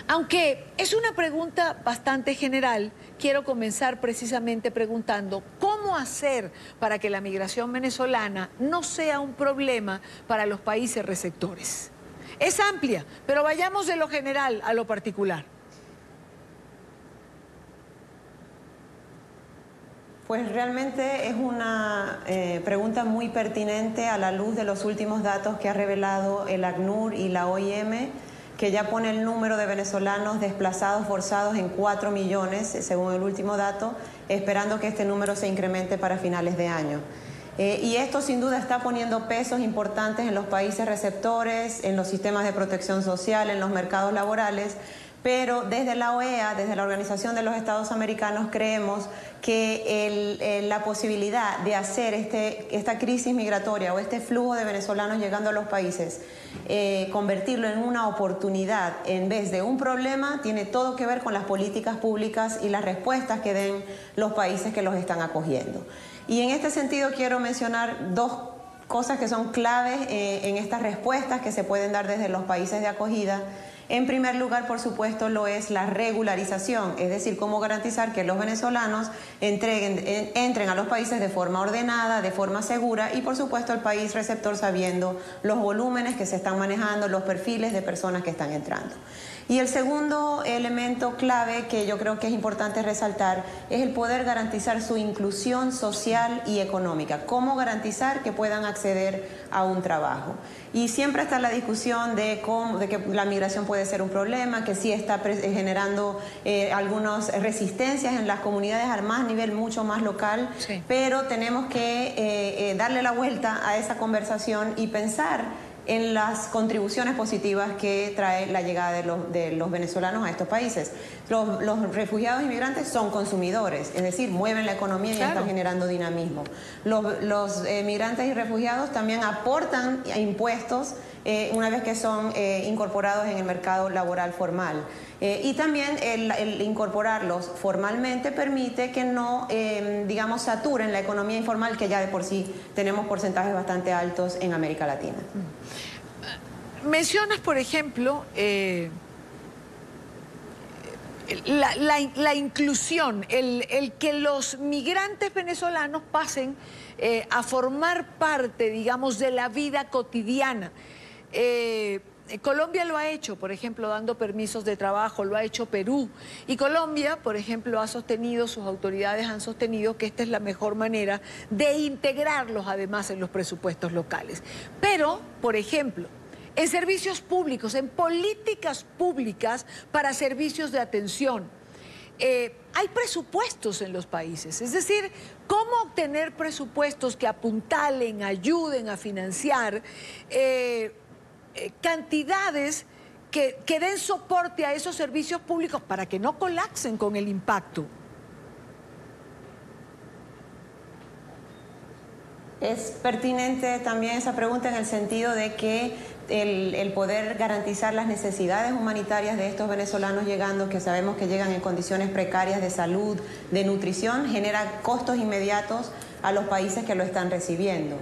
Speaker 2: Aunque es una pregunta bastante general, quiero comenzar precisamente preguntando cómo hacer para que la migración venezolana no sea un problema para los países receptores. Es amplia, pero vayamos de lo general a lo particular.
Speaker 7: Pues realmente es una pregunta muy pertinente a la luz de los últimos datos que ha revelado el ACNUR y la OIM, que ya pone el número de venezolanos desplazados forzados en 4 millones, según el último dato, esperando que este número se incremente para finales de año. Y esto sin duda está poniendo pesos importantes en los países receptores, en los sistemas de protección social, en los mercados laborales. Pero desde la OEA, desde la Organización de los Estados Americanos, creemos que la posibilidad de hacer esta crisis migratoria o este flujo de venezolanos llegando a los países, convertirlo en una oportunidad en vez de un problema, tiene todo que ver con las políticas públicas y las respuestas que den los países que los están acogiendo. Y en este sentido quiero mencionar dos cosas que son claves en estas respuestas que se pueden dar desde los países de acogida. En primer lugar, por supuesto, lo es la regularización, es decir, cómo garantizar que los venezolanos entren a los países de forma ordenada, de forma segura y, por supuesto, el país receptor sabiendo los volúmenes que se están manejando, los perfiles de personas que están entrando. Y el segundo elemento clave que yo creo que es importante resaltar es el poder garantizar su inclusión social y económica. Cómo garantizar que puedan acceder a un trabajo. Y siempre está la discusión de que la migración puede ser un problema, que sí está generando algunas resistencias en las comunidades a más nivel mucho más local, sí. Pero tenemos que darle la vuelta a esa conversación y pensar en las contribuciones positivas que trae la llegada de los venezolanos a estos países. Los refugiados inmigrantes son consumidores, es decir, mueven la economía y están generando dinamismo. Los migrantes y refugiados también aportan impuestos una vez que son incorporados en el mercado laboral formal. Y también el incorporarlos formalmente permite que no, digamos, saturen la economía informal, que ya de por sí tenemos porcentajes bastante altos en América Latina.
Speaker 2: Mencionas, por ejemplo, la inclusión, el que los migrantes venezolanos pasen a formar parte, digamos, de la vida cotidiana. Colombia lo ha hecho, por ejemplo, dando permisos de trabajo, lo ha hecho Perú. Y Colombia, por ejemplo, ha sostenido, sus autoridades han sostenido que esta es la mejor manera de integrarlos, además, en los presupuestos locales. Pero, por ejemplo, en servicios públicos, en políticas públicas para servicios de atención, hay presupuestos en los países. Es decir, ¿cómo obtener presupuestos que apuntalen, ayuden a financiar cantidades que den soporte a esos servicios públicos para que no colapsen con el impacto?
Speaker 7: Es pertinente también esa pregunta en el sentido de que el poder garantizar las necesidades humanitarias de estos venezolanos llegando, que sabemos que llegan en condiciones precarias de salud, de nutrición, genera costos inmediatos a los países que lo están recibiendo.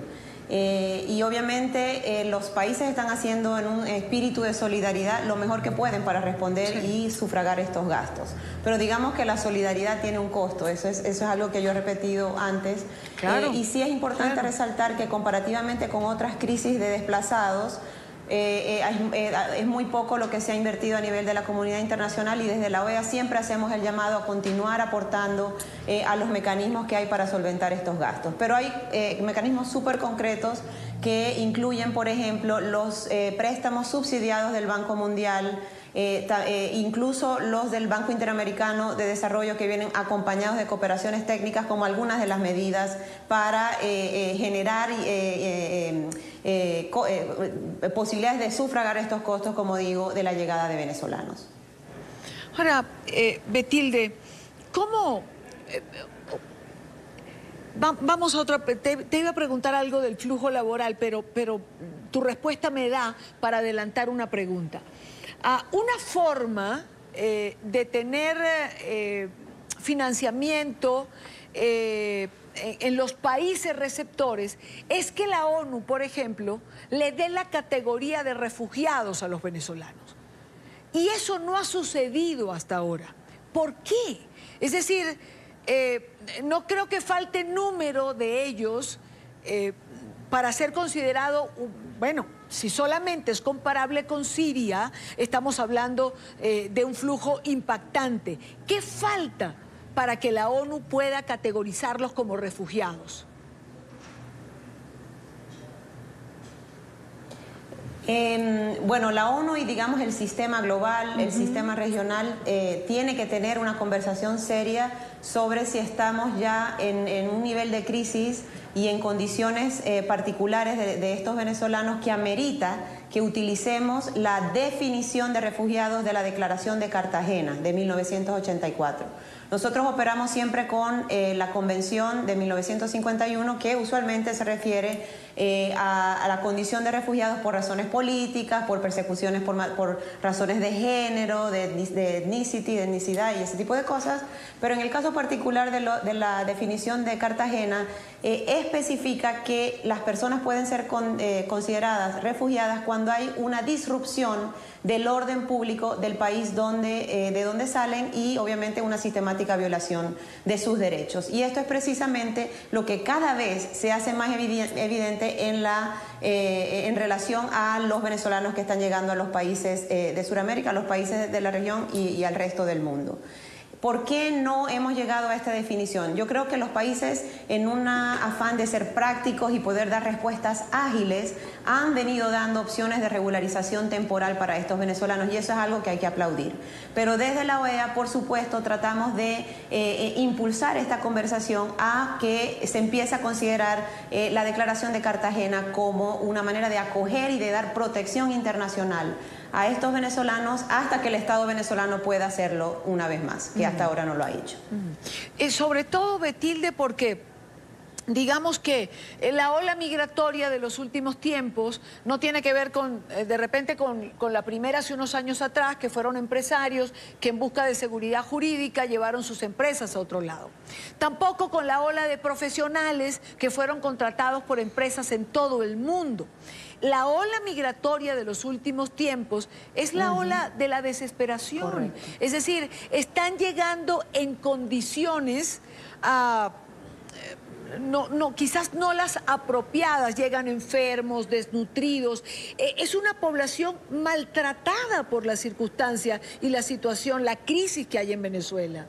Speaker 7: Y obviamente los países están haciendo en un espíritu de solidaridad lo mejor que pueden para responder y sufragar estos gastos. Pero digamos que la solidaridad tiene un costo, eso es algo que yo he repetido antes.
Speaker 2: Claro.
Speaker 7: Y sí es importante resaltar que comparativamente con otras crisis de desplazados, es muy poco lo que se ha invertido a nivel de la comunidad internacional, y desde la OEA siempre hacemos el llamado a continuar aportando a los mecanismos que hay para solventar estos gastos. Pero hay mecanismos súper concretos que incluyen, por ejemplo, los préstamos subsidiados del Banco Mundial, incluso los del Banco Interamericano de Desarrollo, que vienen acompañados de cooperaciones técnicas como algunas de las medidas para generar posibilidades de sufragar estos costos, como digo, de la llegada de venezolanos.
Speaker 2: Ahora, Betilde, ¿cómo? Vamos a otra. Te iba a preguntar algo del flujo laboral, pero tu respuesta me da para adelantar una pregunta. Una forma de tener financiamiento en los países receptores es que la ONU, por ejemplo, le dé la categoría de refugiados a los venezolanos. Y eso no ha sucedido hasta ahora. ¿Por qué? Es decir, no creo que falte número de ellos para ser considerado, bueno, si solamente es comparable con Siria, estamos hablando de un flujo impactante. ¿Qué falta para que la ONU pueda categorizarlos como refugiados?
Speaker 7: Bueno, la ONU y digamos el sistema global, el sistema regional, tiene que tener una conversación seria sobre si estamos ya en un nivel de crisis y en condiciones particulares de estos venezolanos que amerita que utilicemos la definición de refugiados de la Declaración de Cartagena de 1984. Nosotros operamos siempre con la Convención de 1951, que usualmente se refiere a la condición de refugiados por razones políticas, por persecuciones por razones de género, de etnicidad y ese tipo de cosas. Pero en el caso particular de la definición de Cartagena, especifica que las personas pueden ser consideradas refugiadas cuando hay una disrupción del orden público del país de donde salen, y obviamente una sistemática violación de sus derechos. Y esto es precisamente lo que cada vez se hace más evidente en relación a los venezolanos que están llegando a los países de Sudamérica, a los países de la región y al resto del mundo. ¿Por qué no hemos llegado a esta definición? Yo creo que los países, en un afán de ser prácticos y poder dar respuestas ágiles, han venido dando opciones de regularización temporal para estos venezolanos, y eso es algo que hay que aplaudir. Pero desde la OEA, por supuesto, tratamos de impulsar esta conversación a que se empiece a considerar la Declaración de Cartagena como una manera de acoger y de dar protección internacional a estos venezolanos hasta que el Estado venezolano pueda hacerlo una vez más, que hasta ahora no lo ha hecho.
Speaker 2: Sobre todo, Betilde, porque digamos que la ola migratoria de los últimos tiempos no tiene que ver de repente con la primera hace unos años atrás, que fueron empresarios que en busca de seguridad jurídica llevaron sus empresas a otro lado. Tampoco con la ola de profesionales que fueron contratados por empresas en todo el mundo. La ola migratoria de los últimos tiempos es la ola de la desesperación. Correcto. Es decir, están llegando en condiciones quizás no las apropiadas, llegan enfermos, desnutridos. Es una población maltratada por la circunstancia y la situación, la crisis que hay en Venezuela.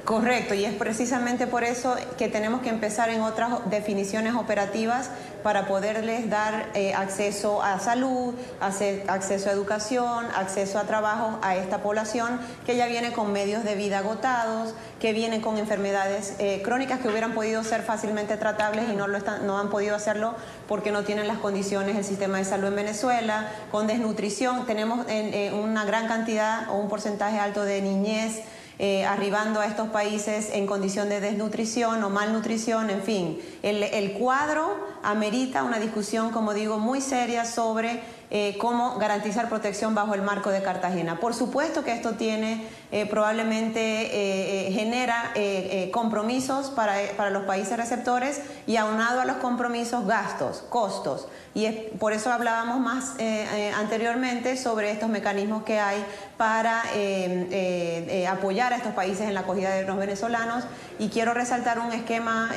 Speaker 7: Correcto, y es precisamente por eso que tenemos que empezar en otras definiciones operativas para poderles dar acceso a salud, acceso a educación, acceso a trabajo a esta población que ya viene con medios de vida agotados, que viene con enfermedades crónicas que hubieran podido ser fácilmente tratables y no han podido hacerlo porque no tienen las condiciones del sistema de salud en Venezuela, con desnutrición. Tenemos una gran cantidad o un porcentaje alto de niñez arribando a estos países en condición de desnutrición o malnutrición, en fin. El cuadro amerita una discusión, como digo, muy seria sobre cómo garantizar protección bajo el marco de Cartagena. Por supuesto que esto tiene, probablemente genera compromisos para los países receptores y aunado a los compromisos, gastos, costos. Y por eso hablábamos más anteriormente sobre estos mecanismos que hay para apoyar a estos países en la acogida de los venezolanos. Y quiero resaltar un esquema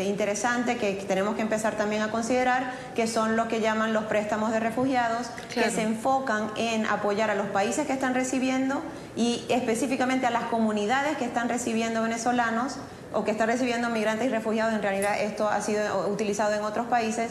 Speaker 7: interesante que tenemos que empezar también a considerar, que son lo que llaman los préstamos de refugiados, claro, que se enfocan en apoyar a los países que están recibiendo y específicamente a las comunidades que están recibiendo venezolanos o que están recibiendo migrantes y refugiados. En realidad esto ha sido utilizado en otros países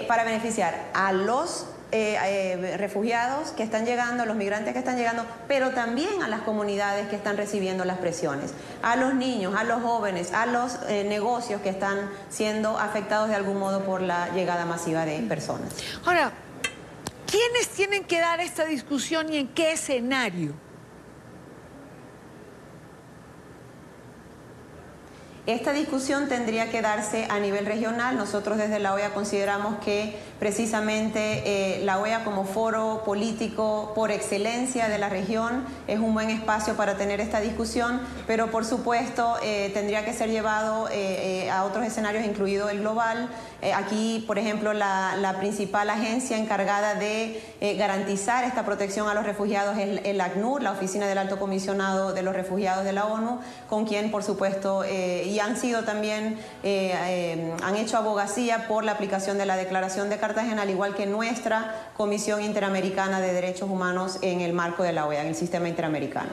Speaker 7: para beneficiar a los refugiados que están llegando, a los migrantes que están llegando, pero también a las comunidades que están recibiendo las presiones, a los niños, a los jóvenes, a los negocios que están siendo afectados de algún modo por la llegada masiva de personas.
Speaker 2: Ahora, ¿quiénes tienen que dar esta discusión y en qué escenario?
Speaker 7: Esta discusión tendría que darse a nivel regional. Nosotros desde la OEA consideramos que precisamente la OEA como foro político por excelencia de la región es un buen espacio para tener esta discusión, pero por supuesto tendría que ser llevado a otros escenarios, incluido el global. Aquí, por ejemplo, la principal agencia encargada de garantizar esta protección a los refugiados es el ACNUR, la Oficina del Alto Comisionado de los Refugiados de la ONU, con quien, por supuesto, y han sido también, han hecho abogacía por la aplicación de la Declaración de Cartagena, al igual que nuestra Comisión Interamericana de Derechos Humanos en el marco de la OEA, en el sistema interamericano.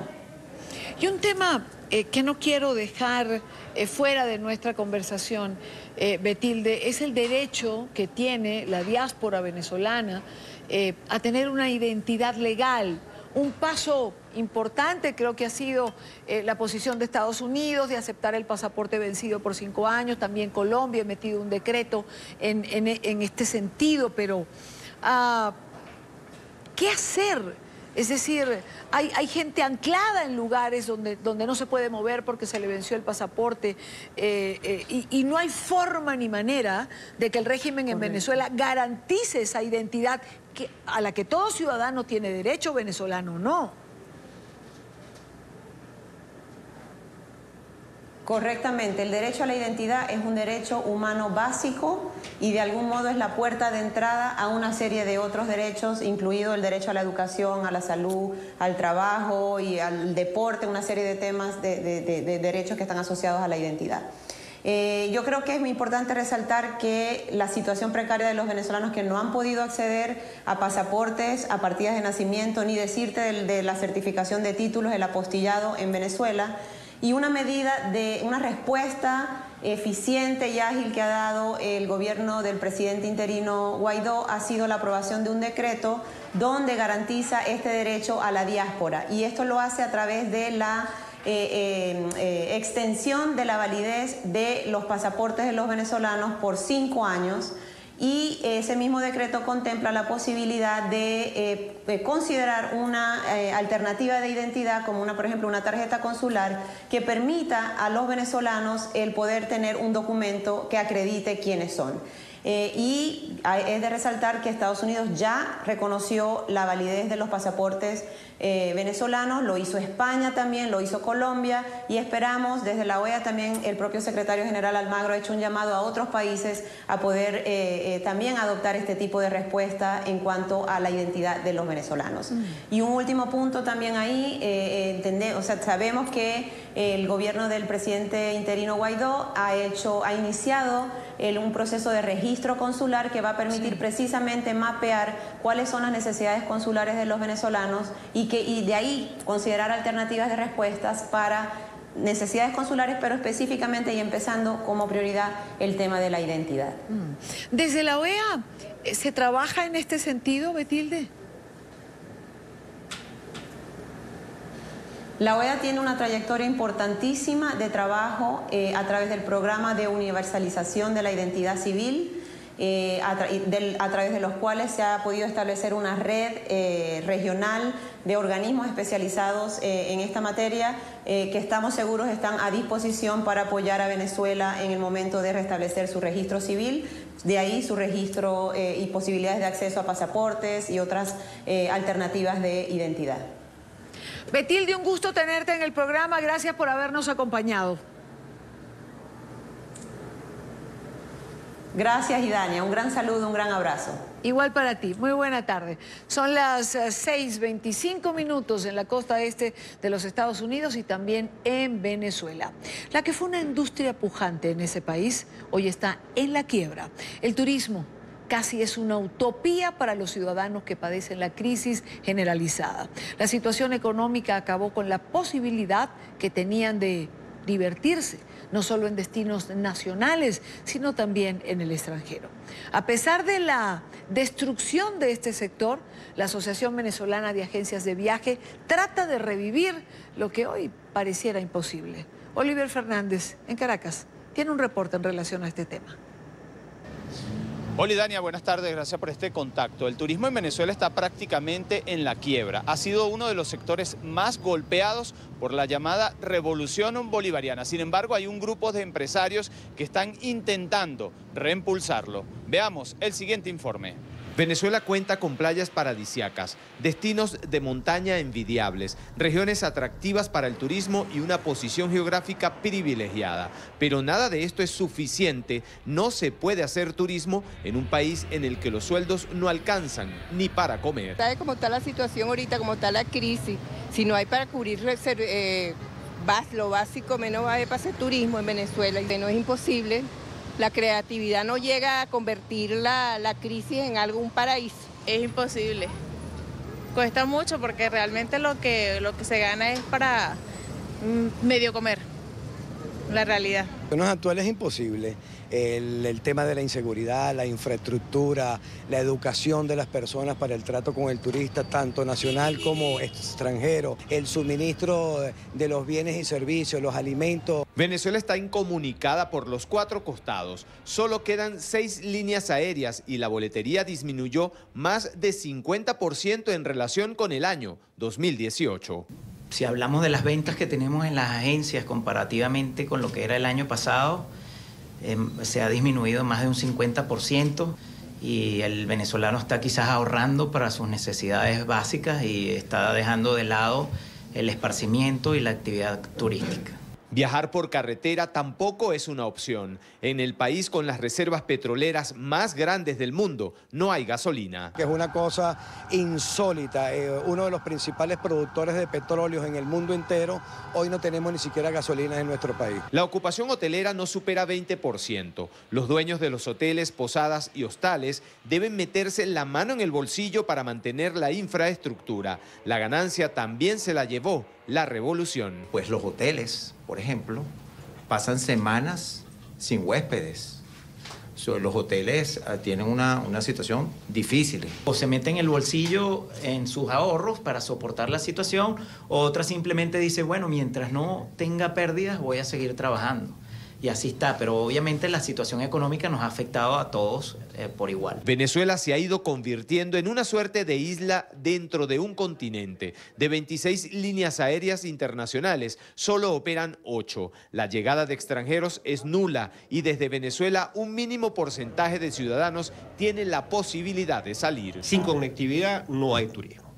Speaker 2: Y un tema que no quiero dejar fuera de nuestra conversación, Betilde, es el derecho que tiene la diáspora venezolana a tener una identidad legal. Un paso importante creo que ha sido la posición de Estados Unidos de aceptar el pasaporte vencido por 5 años. También Colombia ha metido un decreto en este sentido, pero ¿qué hacer? Es decir, hay gente anclada en lugares donde no se puede mover porque se le venció el pasaporte y no hay forma ni manera de que el régimen en Venezuela garantice esa identidad a la que todo ciudadano tiene derecho, venezolano no.
Speaker 7: Correctamente, el derecho a la identidad es un derecho humano básico y de algún modo es la puerta de entrada a una serie de otros derechos, incluido el derecho a la educación, a la salud, al trabajo y al deporte, una serie de temas de derechos que están asociados a la identidad. Yo creo que es muy importante resaltar que la situación precaria de los venezolanos que no han podido acceder a pasaportes, a partidas de nacimiento, ni decirte de la certificación de títulos, el apostillado en Venezuela, y una medida de una respuesta eficiente y ágil que ha dado el gobierno del presidente interino Guaidó ha sido la aprobación de un decreto donde garantiza este derecho a la diáspora, y esto lo hace a través de la extensión de la validez de los pasaportes de los venezolanos por 5 años. Y ese mismo decreto contempla la posibilidad de considerar una alternativa de identidad como por ejemplo una tarjeta consular que permita a los venezolanos el poder tener un documento que acredite quiénes son. Y es de resaltar que Estados Unidos ya reconoció la validez de los pasaportes venezolanos, lo hizo España también, lo hizo Colombia, y esperamos desde la OEA también, el propio secretario general Almagro ha hecho un llamado a otros países a poder también adoptar este tipo de respuesta en cuanto a la identidad de los venezolanos. Y un último punto también ahí, sabemos que el gobierno del presidente interino Guaidó ha iniciado un proceso de registro consular que va a permitir precisamente mapear cuáles son las necesidades consulares de los venezolanos y de ahí considerar alternativas de respuestas para necesidades consulares, pero específicamente y empezando como prioridad el tema de la identidad.
Speaker 2: Desde la OEA, ¿se trabaja en este sentido, Betilde?
Speaker 7: La OEA tiene una trayectoria importantísima de trabajo a través del programa de universalización de la identidad civil, a través de los cuales se ha podido establecer una red regional de organismos especializados en esta materia que estamos seguros están a disposición para apoyar a Venezuela en el momento de restablecer su registro civil, de ahí su registro y posibilidades de acceso a pasaportes y otras alternativas de identidad.
Speaker 2: Betilde, un gusto tenerte en el programa, gracias por habernos acompañado.
Speaker 7: Gracias, Idania. Un gran saludo, un gran abrazo.
Speaker 2: Igual para ti. Muy buena tarde. Son las 6:25 minutos en la costa este de los Estados Unidos y también en Venezuela. La que fue una industria pujante en ese país, hoy está en la quiebra. El turismo casi es una utopía para los ciudadanos que padecen la crisis generalizada. La situación económica acabó con la posibilidad que tenían de divertirse, no solo en destinos nacionales, sino también en el extranjero. A pesar de la destrucción de este sector, la Asociación Venezolana de Agencias de Viaje trata de revivir lo que hoy pareciera imposible. Oliver Fernández, en Caracas, tiene un reporte en relación a este tema.
Speaker 9: Hola Dania, buenas tardes, gracias por este contacto. El turismo en Venezuela está prácticamente en la quiebra. Ha sido uno de los sectores más golpeados por la llamada revolución bolivariana. Sin embargo, hay un grupo de empresarios que están intentando reimpulsarlo. Veamos el siguiente informe. Venezuela cuenta con playas paradisíacas, destinos de montaña envidiables, regiones atractivas para el turismo y una posición geográfica privilegiada. Pero nada de esto es suficiente. No se puede hacer turismo en un país en el que los sueldos no alcanzan ni para comer.
Speaker 10: ¿Sabe cómo está la situación ahorita, cómo está la crisis? Si no hay para cubrir lo básico, menos va a haber para hacer turismo en Venezuela. Y no es imposible. La creatividad no llega a convertir la crisis en algún paraíso.
Speaker 11: Es imposible. Cuesta mucho porque realmente lo que se gana es para medio comer, la realidad.
Speaker 12: En los actuales es imposible. El tema de la inseguridad, la infraestructura, la educación de las personas para el trato con el turista, tanto nacional como extranjero, el suministro de los bienes y servicios, los alimentos.
Speaker 9: Venezuela está incomunicada por los 4 costados. Solo quedan 6 líneas aéreas y la boletería disminuyó más de 50% en relación con el año 2018.
Speaker 14: Si hablamos de las ventas que tenemos en las agencias comparativamente con lo que era el año pasado, se ha disminuido más de un 50% y el venezolano está quizás ahorrando para sus necesidades básicas y está dejando de lado el esparcimiento y la actividad turística.
Speaker 9: Viajar por carretera tampoco es una opción. En el país con las reservas petroleras más grandes del mundo no hay gasolina.
Speaker 12: Que es una cosa insólita. Uno de los principales productores de petróleos en el mundo entero, hoy no tenemos ni siquiera gasolina en nuestro país.
Speaker 9: La ocupación hotelera no supera 20%. Los dueños de los hoteles, posadas y hostales deben meterse la mano en el bolsillo para mantener la infraestructura. La ganancia también se la llevó la revolución.
Speaker 15: Pues los hoteles, por ejemplo, pasan semanas sin huéspedes. Los hoteles tienen una situación difícil.
Speaker 14: O se meten el bolsillo en sus ahorros para soportar la situación, o otra simplemente dice, bueno, mientras no tenga pérdidas voy a seguir trabajando. Y así está, pero obviamente la situación económica nos ha afectado a todos por igual.
Speaker 9: Venezuela se ha ido convirtiendo en una suerte de isla dentro de un continente. De 26 líneas aéreas internacionales, solo operan 8. La llegada de extranjeros es nula y desde Venezuela un mínimo porcentaje de ciudadanos tiene la posibilidad de salir.
Speaker 27: Sin conectividad no hay turismo.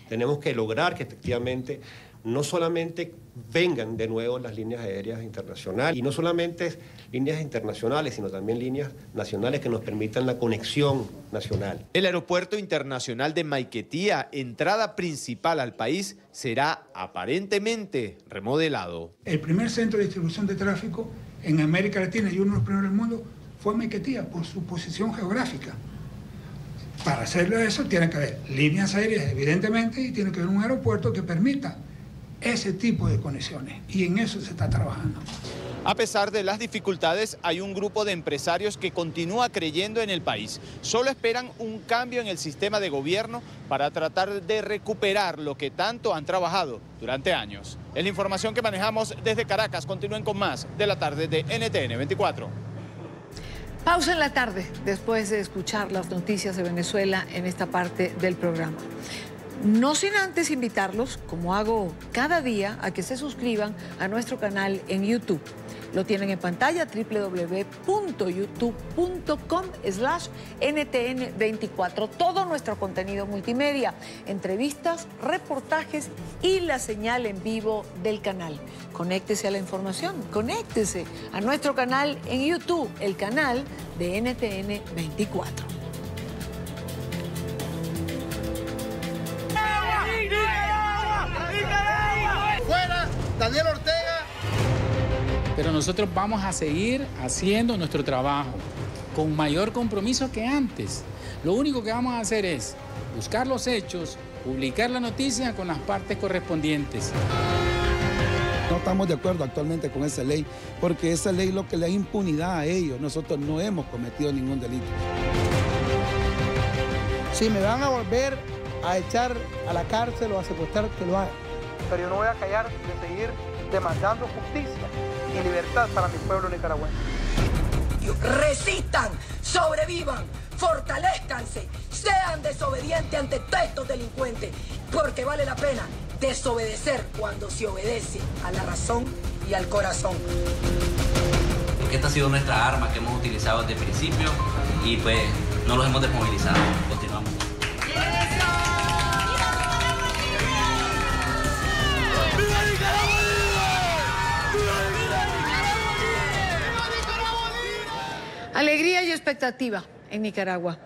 Speaker 27: Tenemos que lograr que efectivamente no solamente vengan de nuevo las líneas aéreas internacionales, y no solamente líneas internacionales, sino también líneas nacionales que nos permitan la conexión nacional.
Speaker 9: El aeropuerto internacional de Maiquetía, entrada principal al país, será aparentemente remodelado.
Speaker 28: El primer centro de distribución de tráfico en América Latina y uno de los primeros del mundo fue Maiquetía por su posición geográfica. Para hacerlo eso tiene que haber líneas aéreas, evidentemente, y tiene que haber un aeropuerto que permita ese tipo de conexiones y en eso se está trabajando.
Speaker 9: A pesar de las dificultades, hay un grupo de empresarios que continúa creyendo en el país. Solo esperan un cambio en el sistema de gobierno para tratar de recuperar lo que tanto han trabajado durante años. Es la información que manejamos desde Caracas. Continúen con más de la tarde de NTN 24.
Speaker 2: Pausa en la tarde, después de escuchar las noticias de Venezuela en esta parte del programa. No sin antes invitarlos, como hago cada día, a que se suscriban a nuestro canal en YouTube. Lo tienen en pantalla, www.youtube.com/NTN24. Todo nuestro contenido multimedia, entrevistas, reportajes y la señal en vivo del canal. Conéctese a la información, conéctese a nuestro canal en YouTube, el canal de NTN24.
Speaker 13: ¡Fuera Daniel Ortega!
Speaker 16: Pero nosotros vamos a seguir haciendo nuestro trabajo con mayor compromiso que antes. Lo único que vamos a hacer es buscar los hechos, publicar la noticia con las partes correspondientes.
Speaker 17: No estamos de acuerdo actualmente con esa ley, porque esa ley lo que le da impunidad a ellos. Nosotros no hemos cometido ningún delito.
Speaker 13: Si me van a volver a echar a la cárcel o a secuestrar, que lo hagan. Pero yo no voy a callar de seguir demandando justicia y libertad para mi pueblo nicaragüense.
Speaker 18: Resistan, sobrevivan, fortalezcanse, sean desobedientes ante estos delincuentes, porque vale la pena desobedecer cuando se obedece a la razón y al corazón.
Speaker 19: Porque esta ha sido nuestra arma que hemos utilizado desde el principio y pues no los hemos desmovilizado. Continuamos.
Speaker 2: Alegría y expectativa en Nicaragua.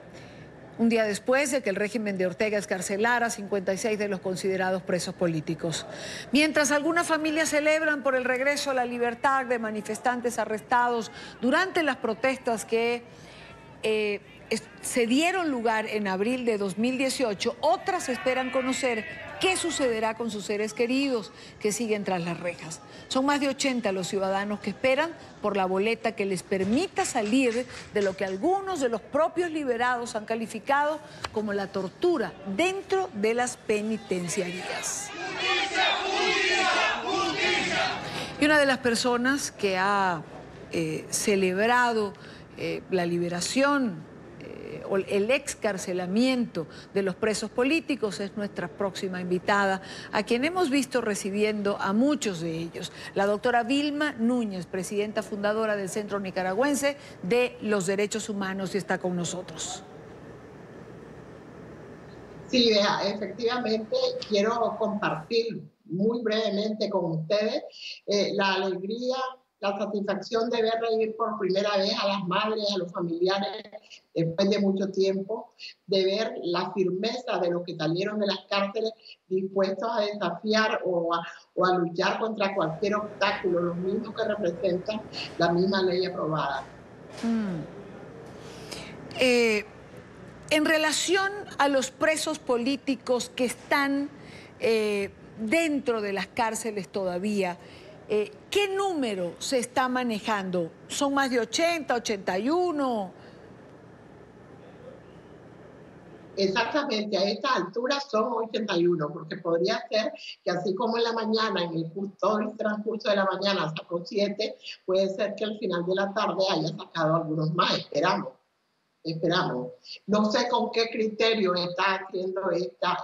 Speaker 2: Un día después de que el régimen de Ortega excarcelara a 56 de los considerados presos políticos. Mientras algunas familias celebran por el regreso a la libertad de manifestantes arrestados durante las protestas que se dieron lugar en abril de 2018, otras esperan conocer qué sucederá con sus seres queridos que siguen tras las rejas. Son más de 80 los ciudadanos que esperan por la boleta que les permita salir de lo que algunos de los propios liberados han calificado como la tortura dentro de las penitenciarías. Y una de las personas que ha celebrado la liberación o el excarcelamiento de los presos políticos es nuestra próxima invitada, a quien hemos visto recibiendo a muchos de ellos, la doctora Vilma Núñez, presidenta fundadora del Centro Nicaragüense de los Derechos Humanos, y está con nosotros.
Speaker 20: Sí, efectivamente quiero compartir muy brevemente con ustedes la alegría, la satisfacción de ver reír por primera vez a las madres, a los familiares, después de mucho tiempo, de ver la firmeza de los que salieron de las cárceles dispuestos a desafiar o a luchar contra cualquier obstáculo, los mismos que representan la misma ley aprobada.
Speaker 2: En relación a los presos políticos que están dentro de las cárceles todavía, ¿qué número se está manejando? ¿Son más de 80, 81?
Speaker 20: Exactamente, a esta altura son 81, porque podría ser que así como en la mañana, todo el transcurso de la mañana sacó 7, puede ser que al final de la tarde haya sacado algunos más, esperamos. No sé con qué criterio está haciendo esta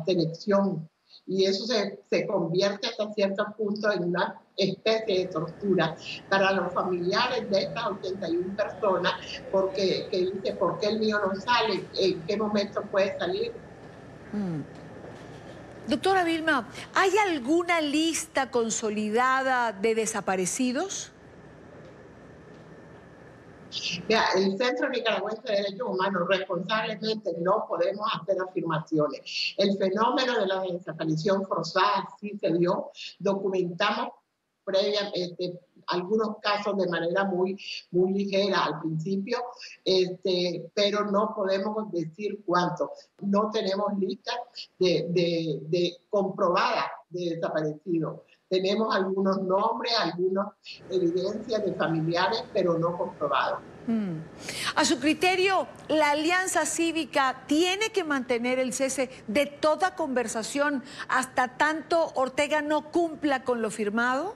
Speaker 20: selección, y eso se convierte hasta cierto punto en una especie de tortura para los familiares de estas 81 personas, porque que dice, ¿por qué el mío no sale? ¿En qué momento puede salir?
Speaker 2: Doctora Vilma, ¿hay alguna lista consolidada de desaparecidos?
Speaker 20: Mira, el Centro Nicaragüense de Derechos Humanos responsablemente no podemos hacer afirmaciones. El fenómeno de la desaparición forzada sí se dio, documentamos previamente, algunos casos de manera muy ligera al principio, pero no podemos decir cuánto. No tenemos lista de comprobadas de desaparecidos. Tenemos algunos nombres, algunas evidencias de familiares, pero no comprobados.
Speaker 2: A su criterio, ¿la Alianza Cívica tiene que mantener el cese de toda conversación hasta tanto Ortega no cumpla con lo firmado?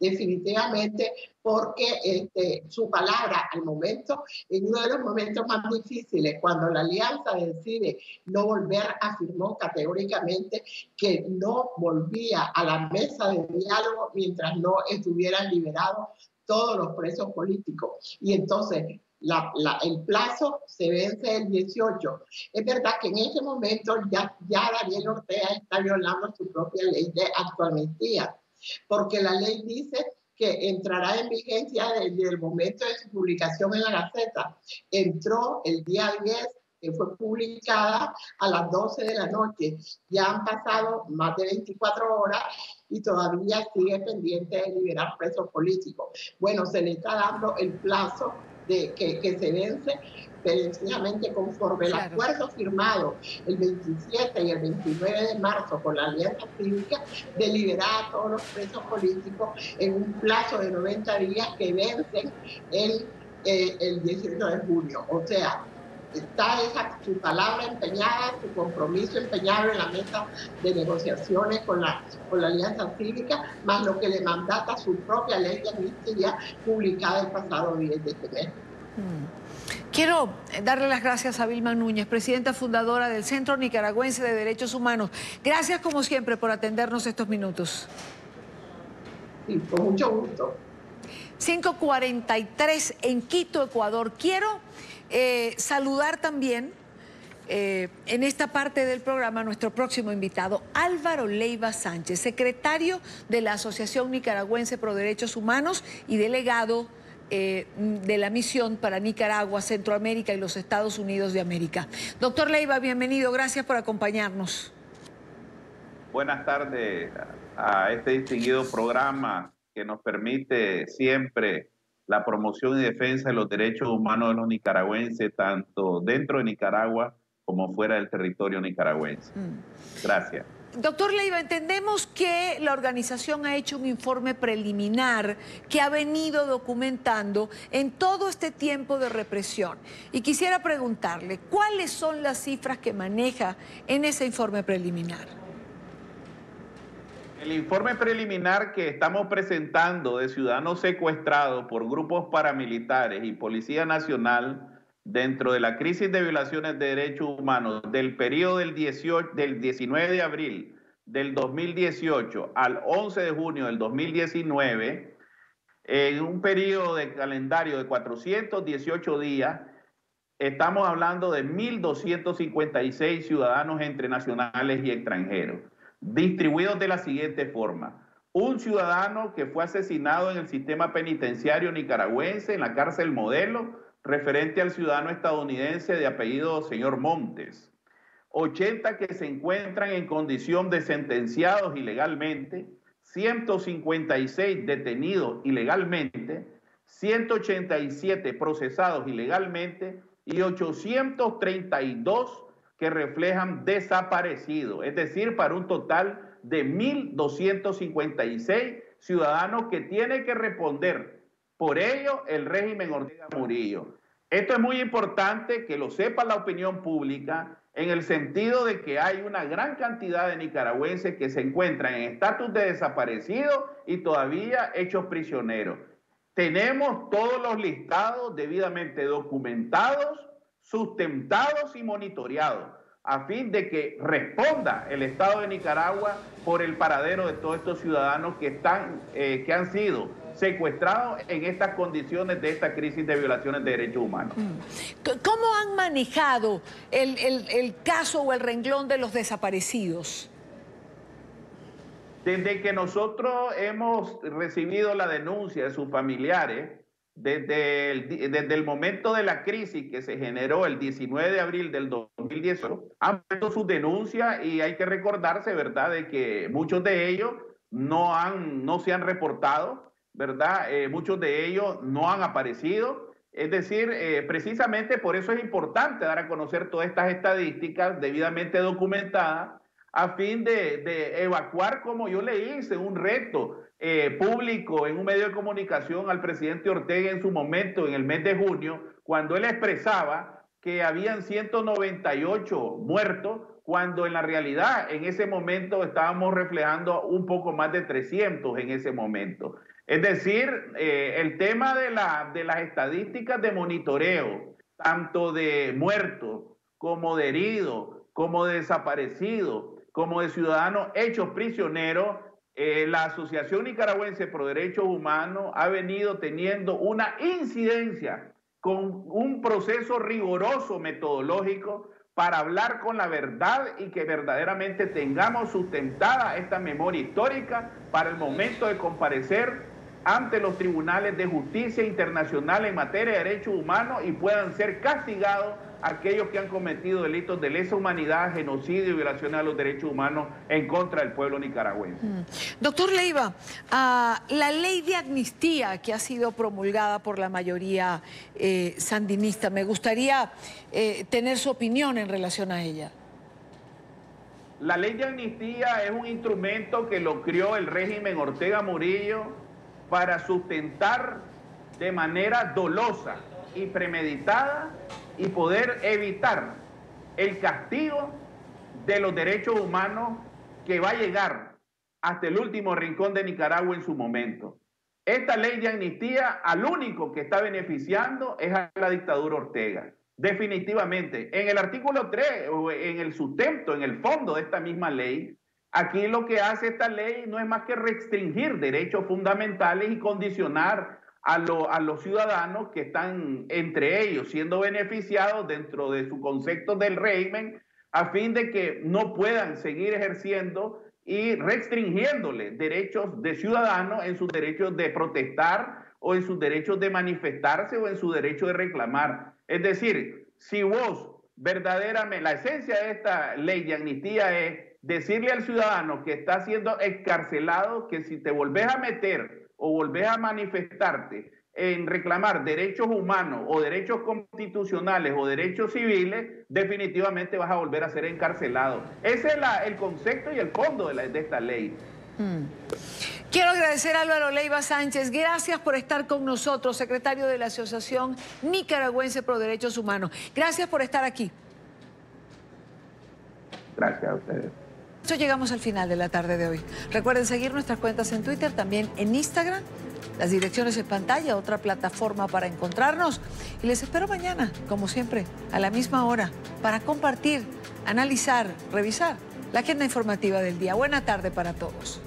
Speaker 20: Definitivamente, porque su palabra al momento, en uno de los momentos más difíciles, cuando la alianza decide no volver, afirmó categóricamente que no volvía a la mesa de diálogo mientras no estuvieran liberados todos los presos políticos. Y entonces el plazo se vence el 18. Es verdad que en ese momento ya Daniel Ortega está violando su propia ley de amnistía, porque la ley dice que entrará en vigencia desde el momento de su publicación en la Gaceta. Entró el día 10, que fue publicada a las 12 de la noche. Ya han pasado más de 24 horas y todavía sigue pendiente de liberar presos políticos. Bueno, se le está dando el plazo de que se vence precisamente conforme el acuerdo firmado el 27 y el 29 de marzo con la Alianza Cívica de liberar a todos los presos políticos en un plazo de 90 días que vencen el 18 de junio. O sea, está su palabra empeñada, su compromiso empeñado en la mesa de negociaciones con la Alianza Cívica, más lo que le mandata su propia ley de amnistía publicada el pasado 10 de este mes.
Speaker 2: Quiero darle las gracias a Vilma Núñez, presidenta fundadora del Centro Nicaragüense de Derechos Humanos. Gracias, como siempre, por atendernos estos minutos.
Speaker 20: Sí, con mucho gusto.
Speaker 2: 5:43 en Quito, Ecuador. Quiero saludar también en esta parte del programa a nuestro próximo invitado, Álvaro Leiva Sánchez, secretario de la Asociación Nicaragüense Pro Derechos Humanos y delegado de la misión para Nicaragua, Centroamérica y los Estados Unidos de América. Doctor Leiva, bienvenido, gracias por acompañarnos.
Speaker 1: Buenas tardes a este distinguido programa que nos permite siempre la promoción y defensa de los derechos humanos de los nicaragüenses, tanto dentro de Nicaragua como fuera del territorio nicaragüense. Gracias.
Speaker 2: Doctor Leiva, entendemos que la organización ha hecho un informe preliminar que ha venido documentando en todo este tiempo de represión. Y quisiera preguntarle, ¿cuáles son las cifras que maneja en ese informe preliminar?
Speaker 1: El informe preliminar que estamos presentando de ciudadanos secuestrados por grupos paramilitares y Policía Nacional dentro de la crisis de violaciones de derechos humanos del periodo del 19 de abril del 2018 al 11 de junio del 2019, en un periodo de calendario de 418 días, estamos hablando de 1.256 ciudadanos entre nacionales y extranjeros, distribuidos de la siguiente forma. Un ciudadano que fue asesinado en el sistema penitenciario nicaragüense, en la cárcel Modelo, referente al ciudadano estadounidense de apellido señor Montes. 80 que se encuentran en condición de sentenciados ilegalmente, 156 detenidos ilegalmente, 187 procesados ilegalmente y 832 que reflejan desaparecidos, es decir, para un total de 1.256 ciudadanos que tienen que responder por ello el régimen Ortega Murillo. Esto es muy importante que lo sepa la opinión pública en el sentido de que hay una gran cantidad de nicaragüenses que se encuentran en estatus de desaparecidos y todavía hechos prisioneros. Tenemos todos los listados debidamente documentados, sustentados y monitoreados a fin de que responda el Estado de Nicaragua por el paradero de todos estos ciudadanos que han sido secuestrados en estas condiciones de esta crisis de violaciones de derechos humanos.
Speaker 2: ¿Cómo han manejado el caso o el renglón de los desaparecidos?
Speaker 1: Desde que nosotros hemos recibido la denuncia de sus familiares, desde el momento de la crisis que se generó el 19 de abril del 2018, han puesto sus denuncias y hay que recordarse, ¿verdad?, de que muchos de ellos no se han reportado, ¿verdad? Muchos de ellos no han aparecido. Es decir, precisamente por eso es importante dar a conocer todas estas estadísticas debidamente documentadas a fin de evacuar, como yo le hice, un reto público en un medio de comunicación al presidente Ortega en su momento, en el mes de junio, cuando él expresaba que habían 198 muertos, cuando en la realidad en ese momento estábamos reflejando un poco más de 300 en ese momento. Es decir, el tema de las estadísticas de monitoreo, tanto de muertos como de heridos, como de desaparecidos, como de ciudadanos hechos prisioneros, la Asociación Nicaragüense Pro Derechos Humanos ha venido teniendo una incidencia con un proceso riguroso metodológico para hablar con la verdad y que verdaderamente tengamos sustentada esta memoria histórica para el momento de comparecer ante los tribunales de justicia internacional en materia de derechos humanos y puedan ser castigados aquellos que han cometido delitos de lesa humanidad, genocidio y violación a los derechos humanos en contra del pueblo nicaragüense.
Speaker 2: Doctor Leiva, la ley de amnistía que ha sido promulgada por la mayoría sandinista, me gustaría tener su opinión en relación a ella.
Speaker 1: La ley de amnistía es un instrumento que lo creó el régimen Ortega Murillo para sustentar de manera dolosa y premeditada y poder evitar el castigo de los derechos humanos que va a llegar hasta el último rincón de Nicaragua en su momento. Esta ley de amnistía al único que está beneficiando es a la dictadura Ortega. Definitivamente. En el artículo 3, o en el sustento, en el fondo de esta misma ley, aquí lo que hace esta ley no es más que restringir derechos fundamentales y condicionar a los ciudadanos que están entre ellos siendo beneficiados dentro de su concepto del régimen a fin de que no puedan seguir ejerciendo y restringiéndole derechos de ciudadanos en sus derechos de protestar o en sus derechos de manifestarse o en su derecho de reclamar. Es decir, si vos verdaderamente, la esencia de esta ley de amnistía es decirle al ciudadano que está siendo excarcelado que si te volvés a meter o volvés a manifestarte en reclamar derechos humanos o derechos constitucionales o derechos civiles, definitivamente vas a volver a ser encarcelado. Ese es el concepto y el fondo de esta ley.
Speaker 2: Quiero agradecer a Álvaro Leiva Sánchez. Gracias por estar con nosotros, secretario de la Asociación Nicaragüense Pro Derechos Humanos. Gracias por estar aquí.
Speaker 1: Gracias a ustedes.
Speaker 2: Esto llegamos al final de la tarde de hoy. Recuerden seguir nuestras cuentas en Twitter, también en Instagram, las direcciones en pantalla, otra plataforma para encontrarnos. Y les espero mañana, como siempre, a la misma hora, para compartir, analizar, revisar la agenda informativa del día. Buena tarde para todos.